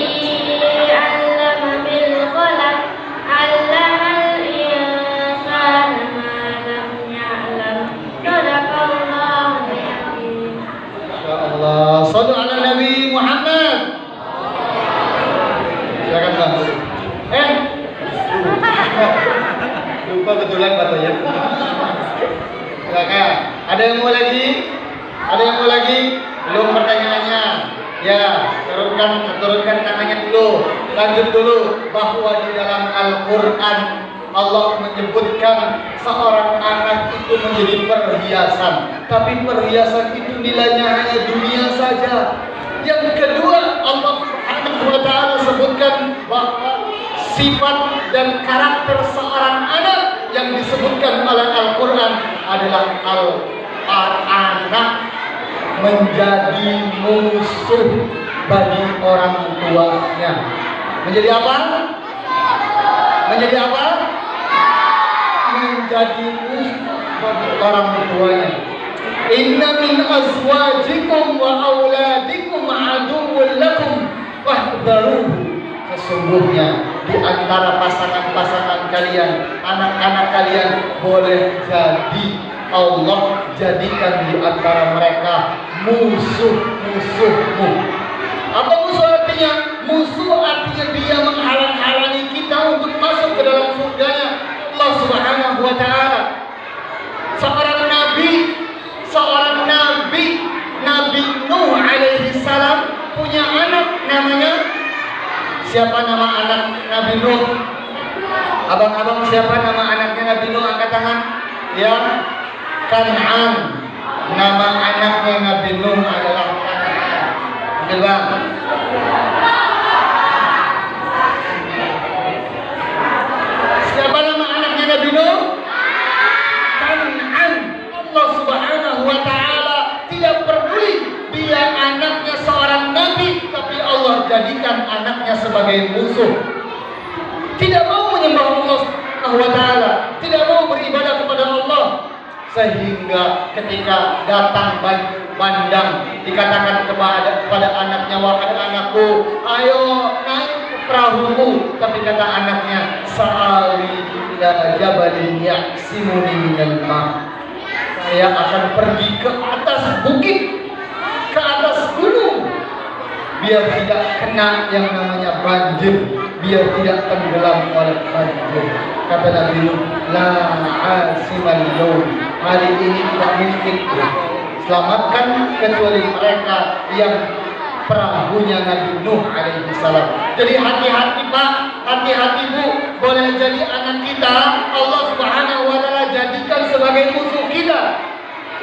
'allama bil qalam 'allamal insana ma lam ya'lam sadaqallahu al-'azim. Insyaallah. Shallu ala Nabi Muhammad. Silakan Bang. Lupa betulan batunya. Silakan. Ada yang mau lagi? Ada yang mau lagi? Belum pertanyaannya? Ya, turunkan tangannya dulu. Lanjut dulu bahwa di dalam Al-Qur'an Allah menyebutkan seorang anak itu menjadi perhiasan. Tapi perhiasan itu nilainya hanya dunia saja. Yang kedua, Allah Subhanahu wa ta'ala sebutkan bahwa sifat dan karakter seorang anak yang disebutkan oleh Al-Qur'an adalah anak menjadi musuh bagi orang tuanya. Menjadi apa? Menjadi apa? Menjadi musuh bagi orang tuanya. Inna min azwajikum wa auladikum aduwwun lakum fahdharuhu. Sesungguhnya di antara pasangan-pasangan kalian, anak-anak kalian boleh jadi Allah jadikan di antara mereka musuh-musuhmu. Apa musuh artinya? Musuh artinya dia menghalang-halangi kita untuk masuk ke dalam surganya Allah Subhanahu wa ta'ala. Seorang Nabi Nuh alaihi salam punya anak namanya, siapa nama anak Nabi Nuh? Abang-abang, siapa nama anaknya Nabi Nuh? Angkat tangan. Ya, Kan'an. Nama anaknya Nabi Nuh adalah Kan'an. Betul Bang? Siapa nama anaknya Nabi Nuh? Kan'an. Allah Subhanahu wa ta'ala tidak peduli dia anaknya seorang nabi, tapi Allah jadikan anaknya sebagai musuh. Tidak mau menyembah Allah Subhanahu wa ta'ala, tidak mau beribadah kepada Allah, sehingga ketika datang bandang dikatakan kepada anaknya, wahai anakku, ayo naik ke perahuku. Tapi kata anaknya, sa'awi ila jabalin ya'simuni minal ma'. Saya akan pergi ke atas bukit, ke atas gunung, biar tidak kena yang namanya banjir, biar tidak tenggelam oleh banjir. Kata Nabi Nuh, la asimal yaum, hari ini tidak mungkin selamatkan kecuali mereka yang perahunya Nabi Nuh alaihi salam. Jadi hati-hati Pak, hati-hati Bu, boleh jadi anak kita Allah Subhanahu wa ta'ala jadikan sebagai musuh kita,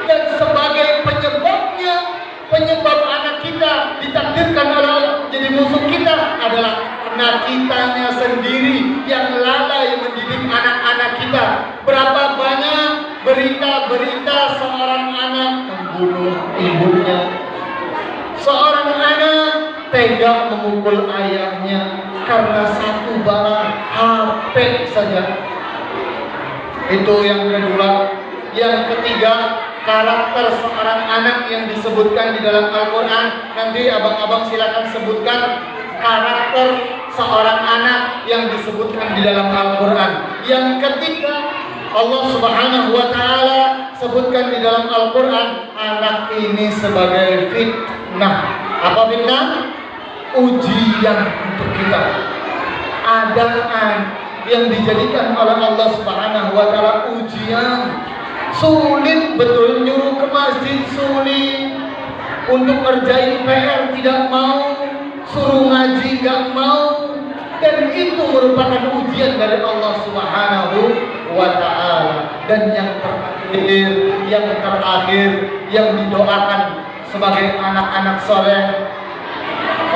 dan sebagai penyebab anak kita ditakdirkan oleh Allah jadi musuh kita adalah anak kitanya sendiri yang lalai mendidik anak-anak kita. Berapa banyak berita-berita seorang anak membunuh ibunya, seorang anak tega memukul ayahnya karena satu barang HP saja. Itu yang kedua. Yang ketiga, karakter seorang anak yang disebutkan di dalam Al-Quran. Nanti abang-abang silakan sebutkan karakter seorang anak yang disebutkan di dalam Al-Quran. Yang ketiga, Allah Subhanahu wa ta'ala sebutkan di dalam Al-Quran anak ini sebagai fitnah. Apa fitnah? Ujian untuk kita. Ada yang dijadikan oleh Allah Subhanahu wa ta'ala ujian. Sulit betul, nyuruh ke masjid sulit, untuk ngerjain PR tidak mau, suruh ngaji gak mau, dan itu merupakan ujian dari Allah Subhanahu wa ta'ala. Dan yang terakhir yang didoakan sebagai anak-anak soleh,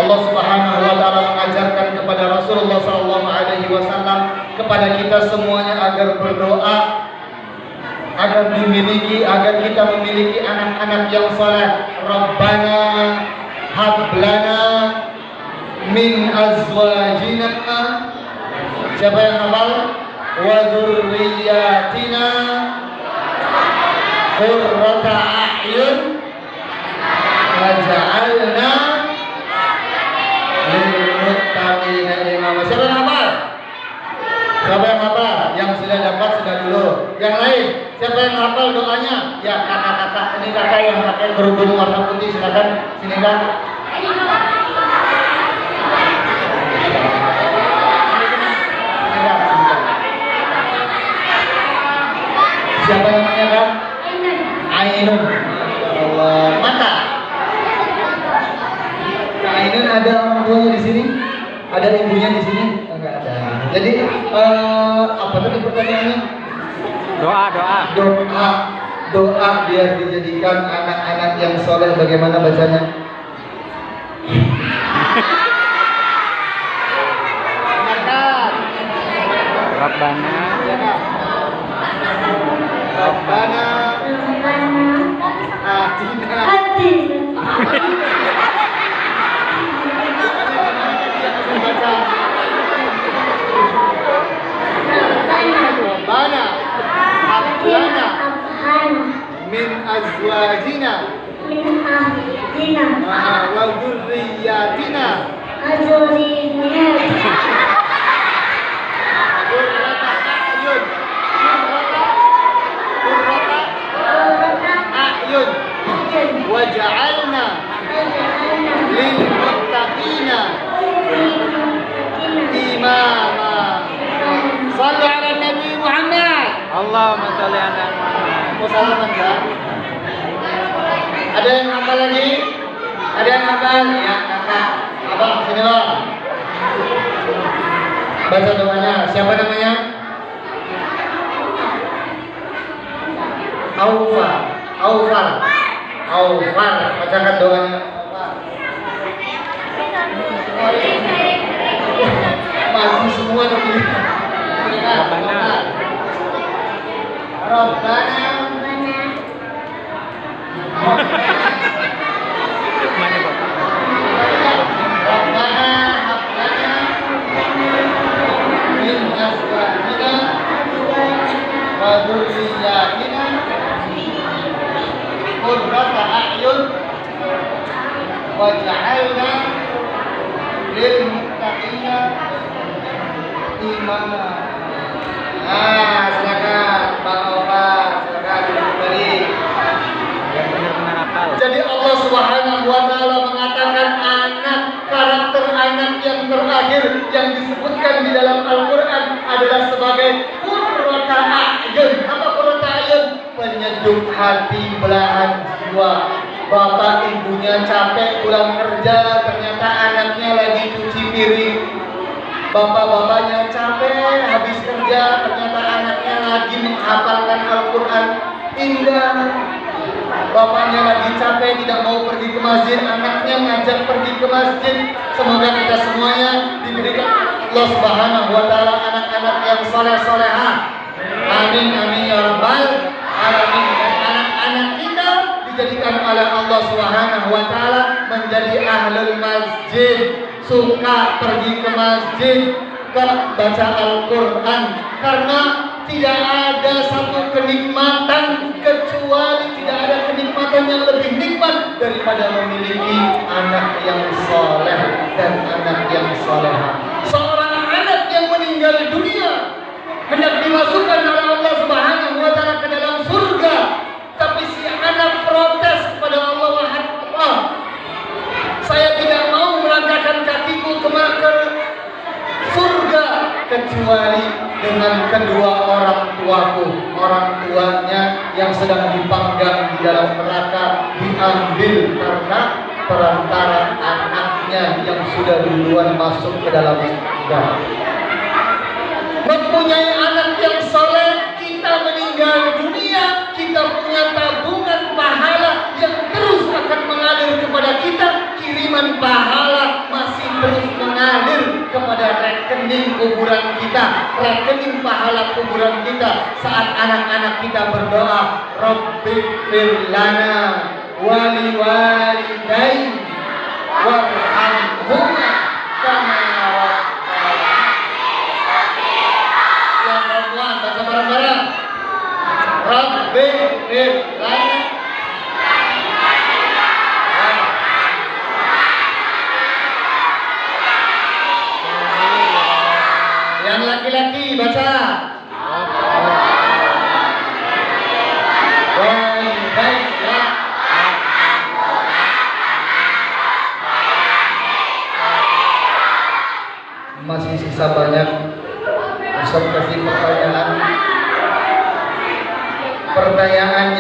Allah Subhanahu wa ta'ala mengajarkan kepada Rasulullah SAW kepada kita semuanya agar berdoa agar kita memiliki anak-anak yang saleh. Rabbana hab lana min azwajina Siapa yang hafal? Wa dzurriyyatina qurrata a'yun waj'alna lil muttaqina imama. Siapa yang hafal? Siapa yang hafal? Yang sudah dapat sudah dulu. Yang lain, siapa yang hafal doanya? Ya kakak-kakak, ini kakak yang pakai kerudung warna putih, silakan sini kak. Siapa namanya kak? Ainun. Allah. Mata. Kak Ainun ada orang tuanya di sini? Ada ibunya di sini? Enggak ada. Jadi apa tadi pertanyaannya? Doa biar dijadikan anak-anak yang soleh. Bagaimana bacanya? Rabbana Rabbana hablana min azwajina wa dzurriyyatina qurrata a'yun waj'alna lil muttaqina imama. Sallu ala Nabi Muhammad. Allahumma sholli ala Muhammad. Mau salaman kan? Ada yang hafal lagi? Ada yang hafal? Ya kakak. Abang sini loh. Baca doanya. Siapa namanya? Aufar. Bacakan doanya. Mati semua tapi. Rabbana Mana Bapak? Rabbana hablana min azwajina wa dzurriyyatina qurrata a'yun waj'alna lil muttaqina imama. Silakan Bang Omar, silakan diberi. Yang benar-benar hafal. Jadi Allah Subhanahu wa taala mengatakan karakter anak yang terakhir yang disebutkan di dalam Al-Qur'an adalah sebagai qurrata a'yun. Apa qurrata a'yun? Penyejuk hati, belahan jiwa. Bapak ibunya capek pulang kerja, ternyata anaknya lagi cuci piring. Bapak-bapaknya capek habis kerja, ternyata anaknya lagi menghafalkan Al-Quran. Indah. Bapaknya lagi capek tidak mau pergi ke masjid, anaknya ngajak pergi ke masjid. Semoga kita semuanya diberikan Allah Subhanahu wa taala anak-anak yang soleh-solehah. Amin amin ya rabbal alamin. Dan anak-anak kita dijadikan oleh Allah Subhanahu wa taala menjadi ahlul masjid, suka pergi ke masjid, baca Al-Quran, karena tidak ada satu kenikmatan kecuali tidak ada kenikmatan yang lebih nikmat daripada memiliki anak yang soleh dan anak yang soleha. Seorang anak yang meninggal dunia hendak dimasukkan oleh Allah Subhanahu wa taala ke dalam surga, tapi si anak protes kepada Allah, wahai Allah, saya tidak mau melangkahkan kakiku ke surga kecuali dengan kedua orang tuaku. Orang tuanya yang sedang dipanggang di dalam neraka diambil karena perantara anaknya yang sudah duluan masuk ke dalam surga. Mempunyai anak yang soleh, kita meninggal dunia, kita punya tabungan pahala yang terus akan mengalir kepada kita. Kiriman pahala masih terus mengalir kepada rekening kuburan kita, rekening pahala kuburan kita. Saat anak-anak kita berdoa, Rabbighfir lana wa liwalidayya warhamhuma kama Yang laki-laki baca. Baik ya. Masih sisa banyak. Ustaz kasih pertanyaan. Pertanyaan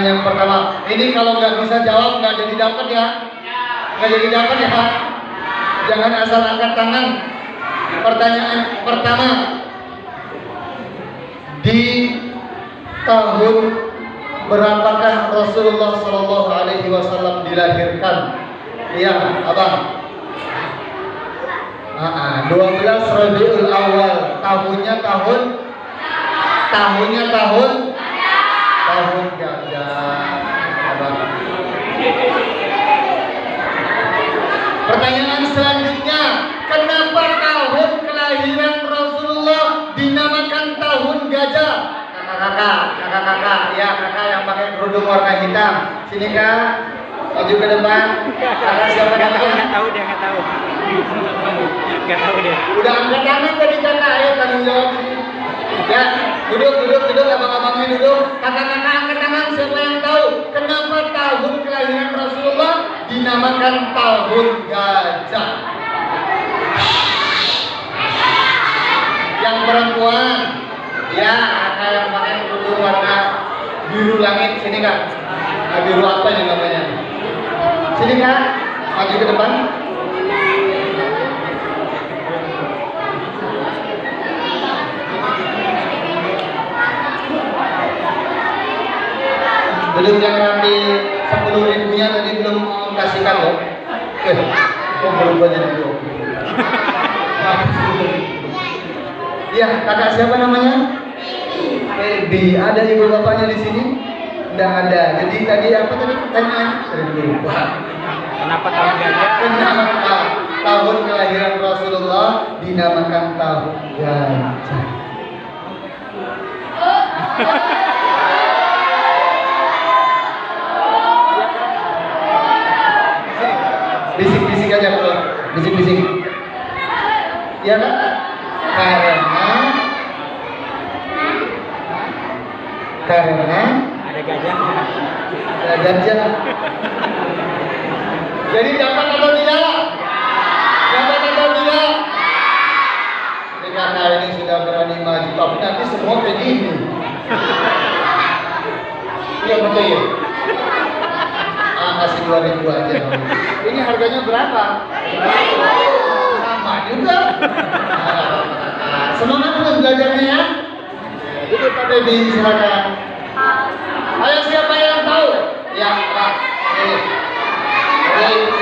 yang pertama. Ini kalau nggak bisa jawab nggak jadi dapat ya. Nggak jadi dapat ya Pak. Jangan asal angkat tangan. Pertanyaan pertama. Di tahun berapakah Rasulullah Shallallahu Alaihi Wasallam dilahirkan? Iya, abang. 12 Rabiul Awal. Tahunnya tahun gajah. Abang. Pertanyaan selanjutnya, kenapa tahun kelahiran Rasulullah dinamakan tahun gajah? Kakak, ya kakak yang pakai kerudung warna hitam. Sini kak, maju ke depan. Kakak siapa namanya? Nggak tahu dia. Udah angkat tangan tadi kakak, ayo tanggung jawab. Ya, duduk, abang-abangnya duduk. Kakak-kakak angkat tangan, siapa yang tahu kenapa tahun kelahiran Rasulullah dinamakan tahun gajah? Yang perempuan, ya, kakak yang pakai kerudung warna biru langit, sini kak. Biru apa ini namanya? Sini kak, maju ke depan. Belum yang nanti 10.000-nya tadi belum kasihkan loh. Belum banyak dulu. Ya, kakak siapa namanya? Baby. Ada ibu bapaknya di sini? Tidak ada. Jadi tadi apa tadi pertanyaan? Kenapa tahun gajah? Kenapa tahun kelahiran Rasulullah dinamakan tahun gajah? Bisik-bisik aja bro, bisik-bisik. Ya kan? Karena Ada gajah. ada gajah. Jadi dapat atau tidak? Dapat atau tidak? Ini kakak ini sudah berani maju, tapi nanti semua kayak gini. Iya betul ya. Kasih 2.000 aja dong. Ini harganya berapa? Sama juga. Semangat terus belajarnya ya. Itu Pak Baby, silakan. Ayo siapa yang tahu? Ya Pak.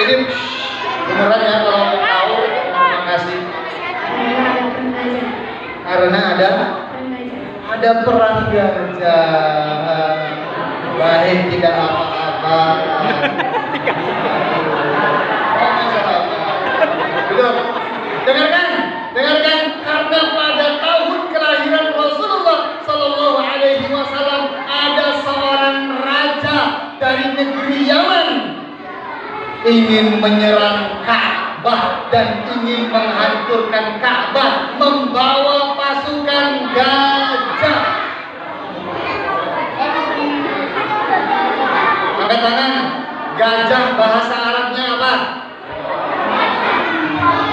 Ini beneran ya kalau tahu. Terima kasih. Karena ada perang gajah. Baik, tidak apa-apa. Dengarkan, karena pada tahun kelahiran Rasulullah Sallallahu Alaihi Wasallam ada seorang raja dari negeri Yaman ingin menyerang Ka'bah dan ingin menghancurkan Ka'bah membawa pasukan gajah. Angkat tangan. Gajah bahasa Arabnya apa?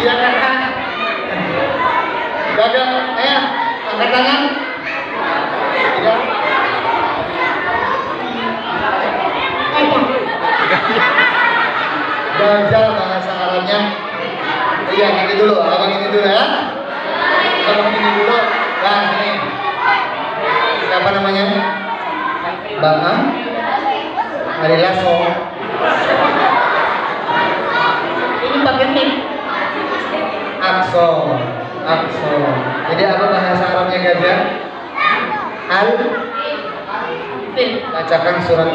Iya kakak. Gajah, angkat tangan. Tidak. Gajah bahasa Arabnya. Iya, ini dulu, abang ini dulu ya. Abang ini dulu. Nah, ini. Siapa namanya? Bang Ari Lasso. Ini pakai mic. Akso. Jadi apa bahasa Arabnya gajah? Bacakan surat.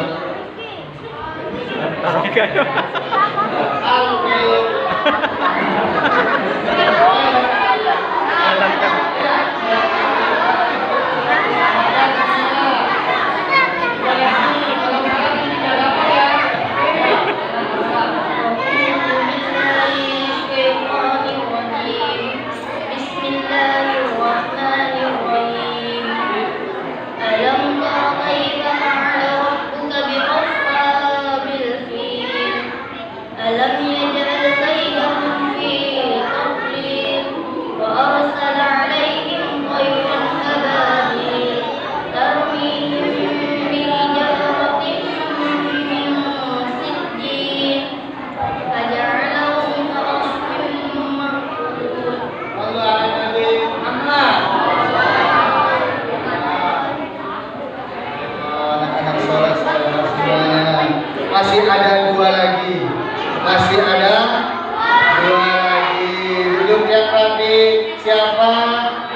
yang rapi. Siapa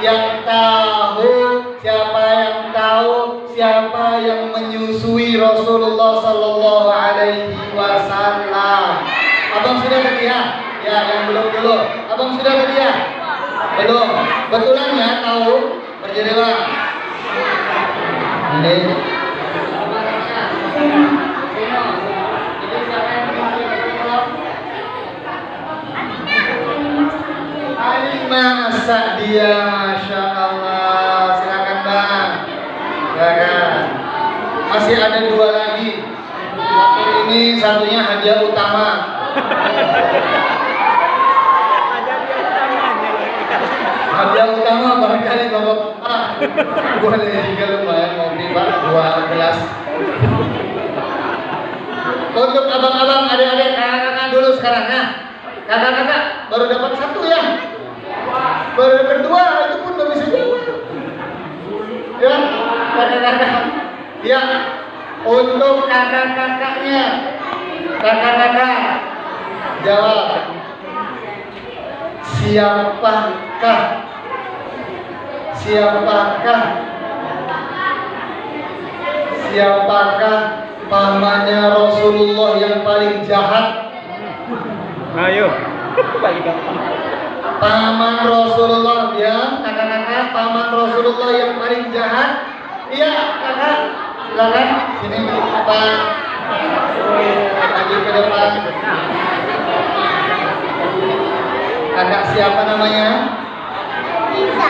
yang tahu? Siapa yang tahu? Siapa yang menyusui Rasulullah Sallallahu Alaihi Wasallam? Abang sudah ke dia? Ya, yang belum dulu. Abang sudah ke dia? Belum. Betulan ya tahu? Berjadilah. Ini. Halimah As-Sa'diyah, Masya Allah. Silakan bang. Silakan. Masih ada dua lagi. Satu ini, satunya hadiah utama. Hadiah utama barangkali bapak-bapak. Boleh juga lumayan ngopi pak, 2 gelas. Untuk abang-abang, adik-adik, kakak-kakak dulu sekarang ya. Kakak-kakak baru dapat 1 ya. Baru dapat 2, itu pun gak bisa jawab. Ya, kakak-kakak. Ya, untuk kakak-kakaknya. Kakak-kakak jawab. Siapakah pamannya Rasulullah yang paling jahat? Ayo. Paling gampang. Paman Rasulullah ya, kakak-kakak, paman Rasulullah yang paling jahat. Iya, kakak. Silakan sini ke depan. Maju ke depan. Kakak siapa namanya? Bisa.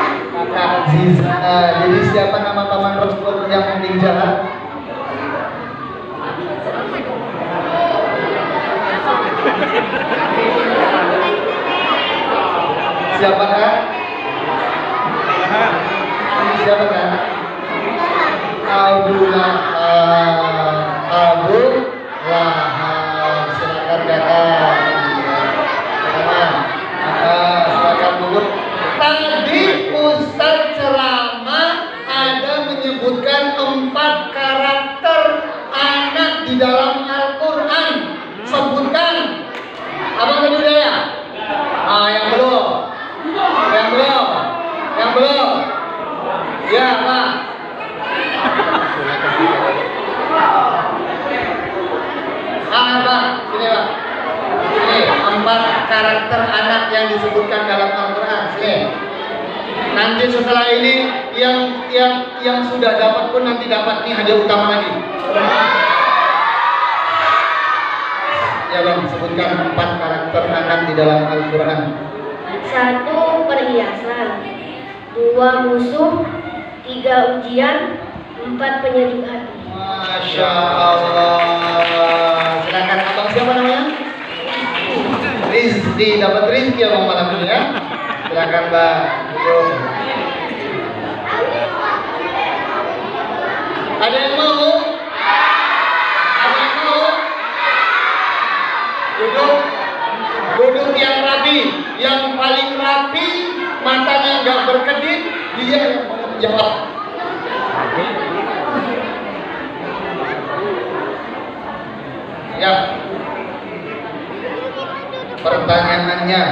Kakak Ziza. Jadi siapa nama paman Rasulullah yang paling jahat? Siapakah? Siapakah? Abu Lahab. Silakan kakak. Silakan duduk. Tadi Ustaz ceramah ada menyebutkan 4 karakter anak di dalam Al-Quran. Sebutkan. Abang tadi udah ya? Yang belum. Ya, Pak. Pak, sini Pak. Sini, 4 karakter anak yang disebutkan dalam Al-Quran. Sini. Nanti setelah ini yang sudah dapat pun nanti dapat nih hadiah utama lagi. Ya Bang, sebutkan 4 karakter anak di dalam Al-Quran. 1 perhiasan, 2 musuh, 3 ujian, 4 penyejuk hati. Masya Allah. Silakan abang siapa namanya? Rizki. Dapat Rizki abang malam ini ya. Silakan bang. Ada yang mau? Duduk yang rapi, yang paling rapi, matanya nggak berkedip, dia yang jawab. Ya. Pertanyaannya,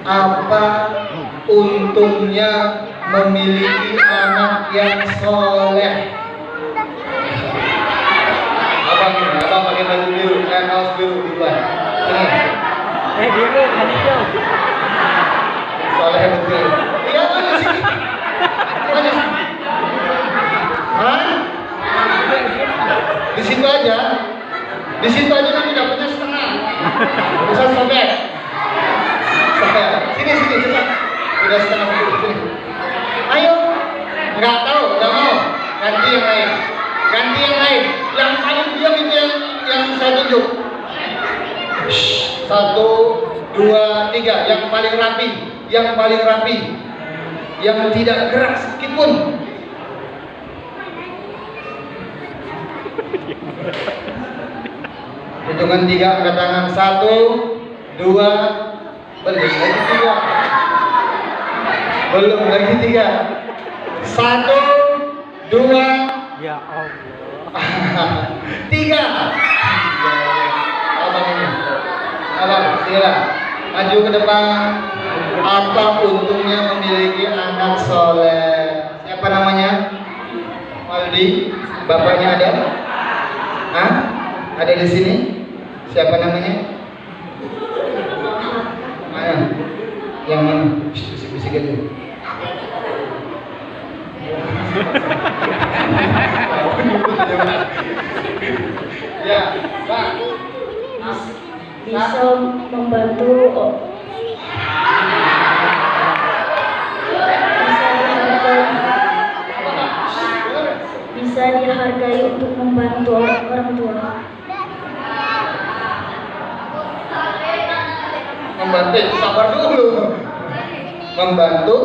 apa untungnya memiliki anak yang soleh? Abang pakai baju biru, kaos biru di luar. Biru, hijau. Soleh betul. Iya, mana sih? Mana sih? Hah? Di situ aja. Di situ aja nanti dapatnya setengah. Bisa sobek. Sini cepat. Udah setengah sini. Ayo. Nggak tahu, nggak mau. Ganti yang lain. Yang paling diam itu yang saya tunjuk. 1, 2, 3. Yang paling rapi. Yang tidak gerak sedikit pun. Hitungan 3, angkat tangan. 1, 2, belum lagi 3. Belum lagi 3. 1, 2, Ya Allah. 3. Iya, maju ke depan. Apa untungnya memiliki anak soleh? Siapa namanya? Waldi. Bapaknya ada? Hah? Ada di sini? Siapa namanya? Mana? Yang mana? Bisik-bisik aja. Ya, Pak. Bisa membantu bisa dihargai untuk membantu orang tua. Membantu, sabar dulu. Membantu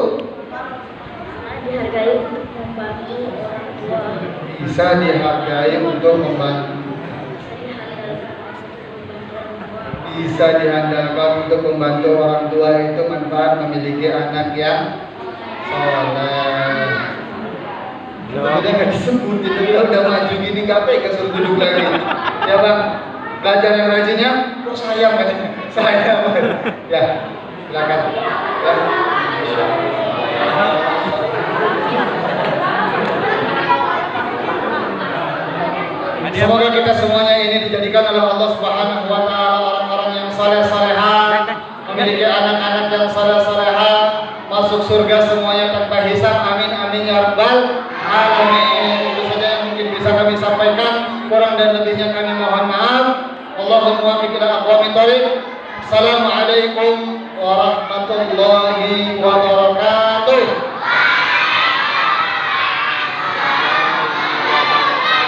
Dihargai untuk membantu orang tua. bisa dihargai untuk membantu. Bisa diandalkan untuk membantu orang tua itu manfaat memiliki anak yang soleh. Udah nggak disebut itu, kita udah maju gini nggak pegang suruh duduk lagi. Ya bang, belajar yang rajinnya. Kok sayang katanya? Sayang. Ya, silakan. Ya. Semoga kita semuanya ini dijadikan oleh Allah Subhanahu wa taala orang-orang yang saleh-salehah, memiliki anak-anak yang saleh-salehah, masuk surga semuanya tanpa hisab. Amin amin ya rabbal alamin. Itu saja yang mungkin bisa kami sampaikan. Kurang dan lebihnya kami mohon maaf. Allahumma muwaffiq ila aqwamit thoriq. Assalamualaikum warahmatullahi wabarakatuh.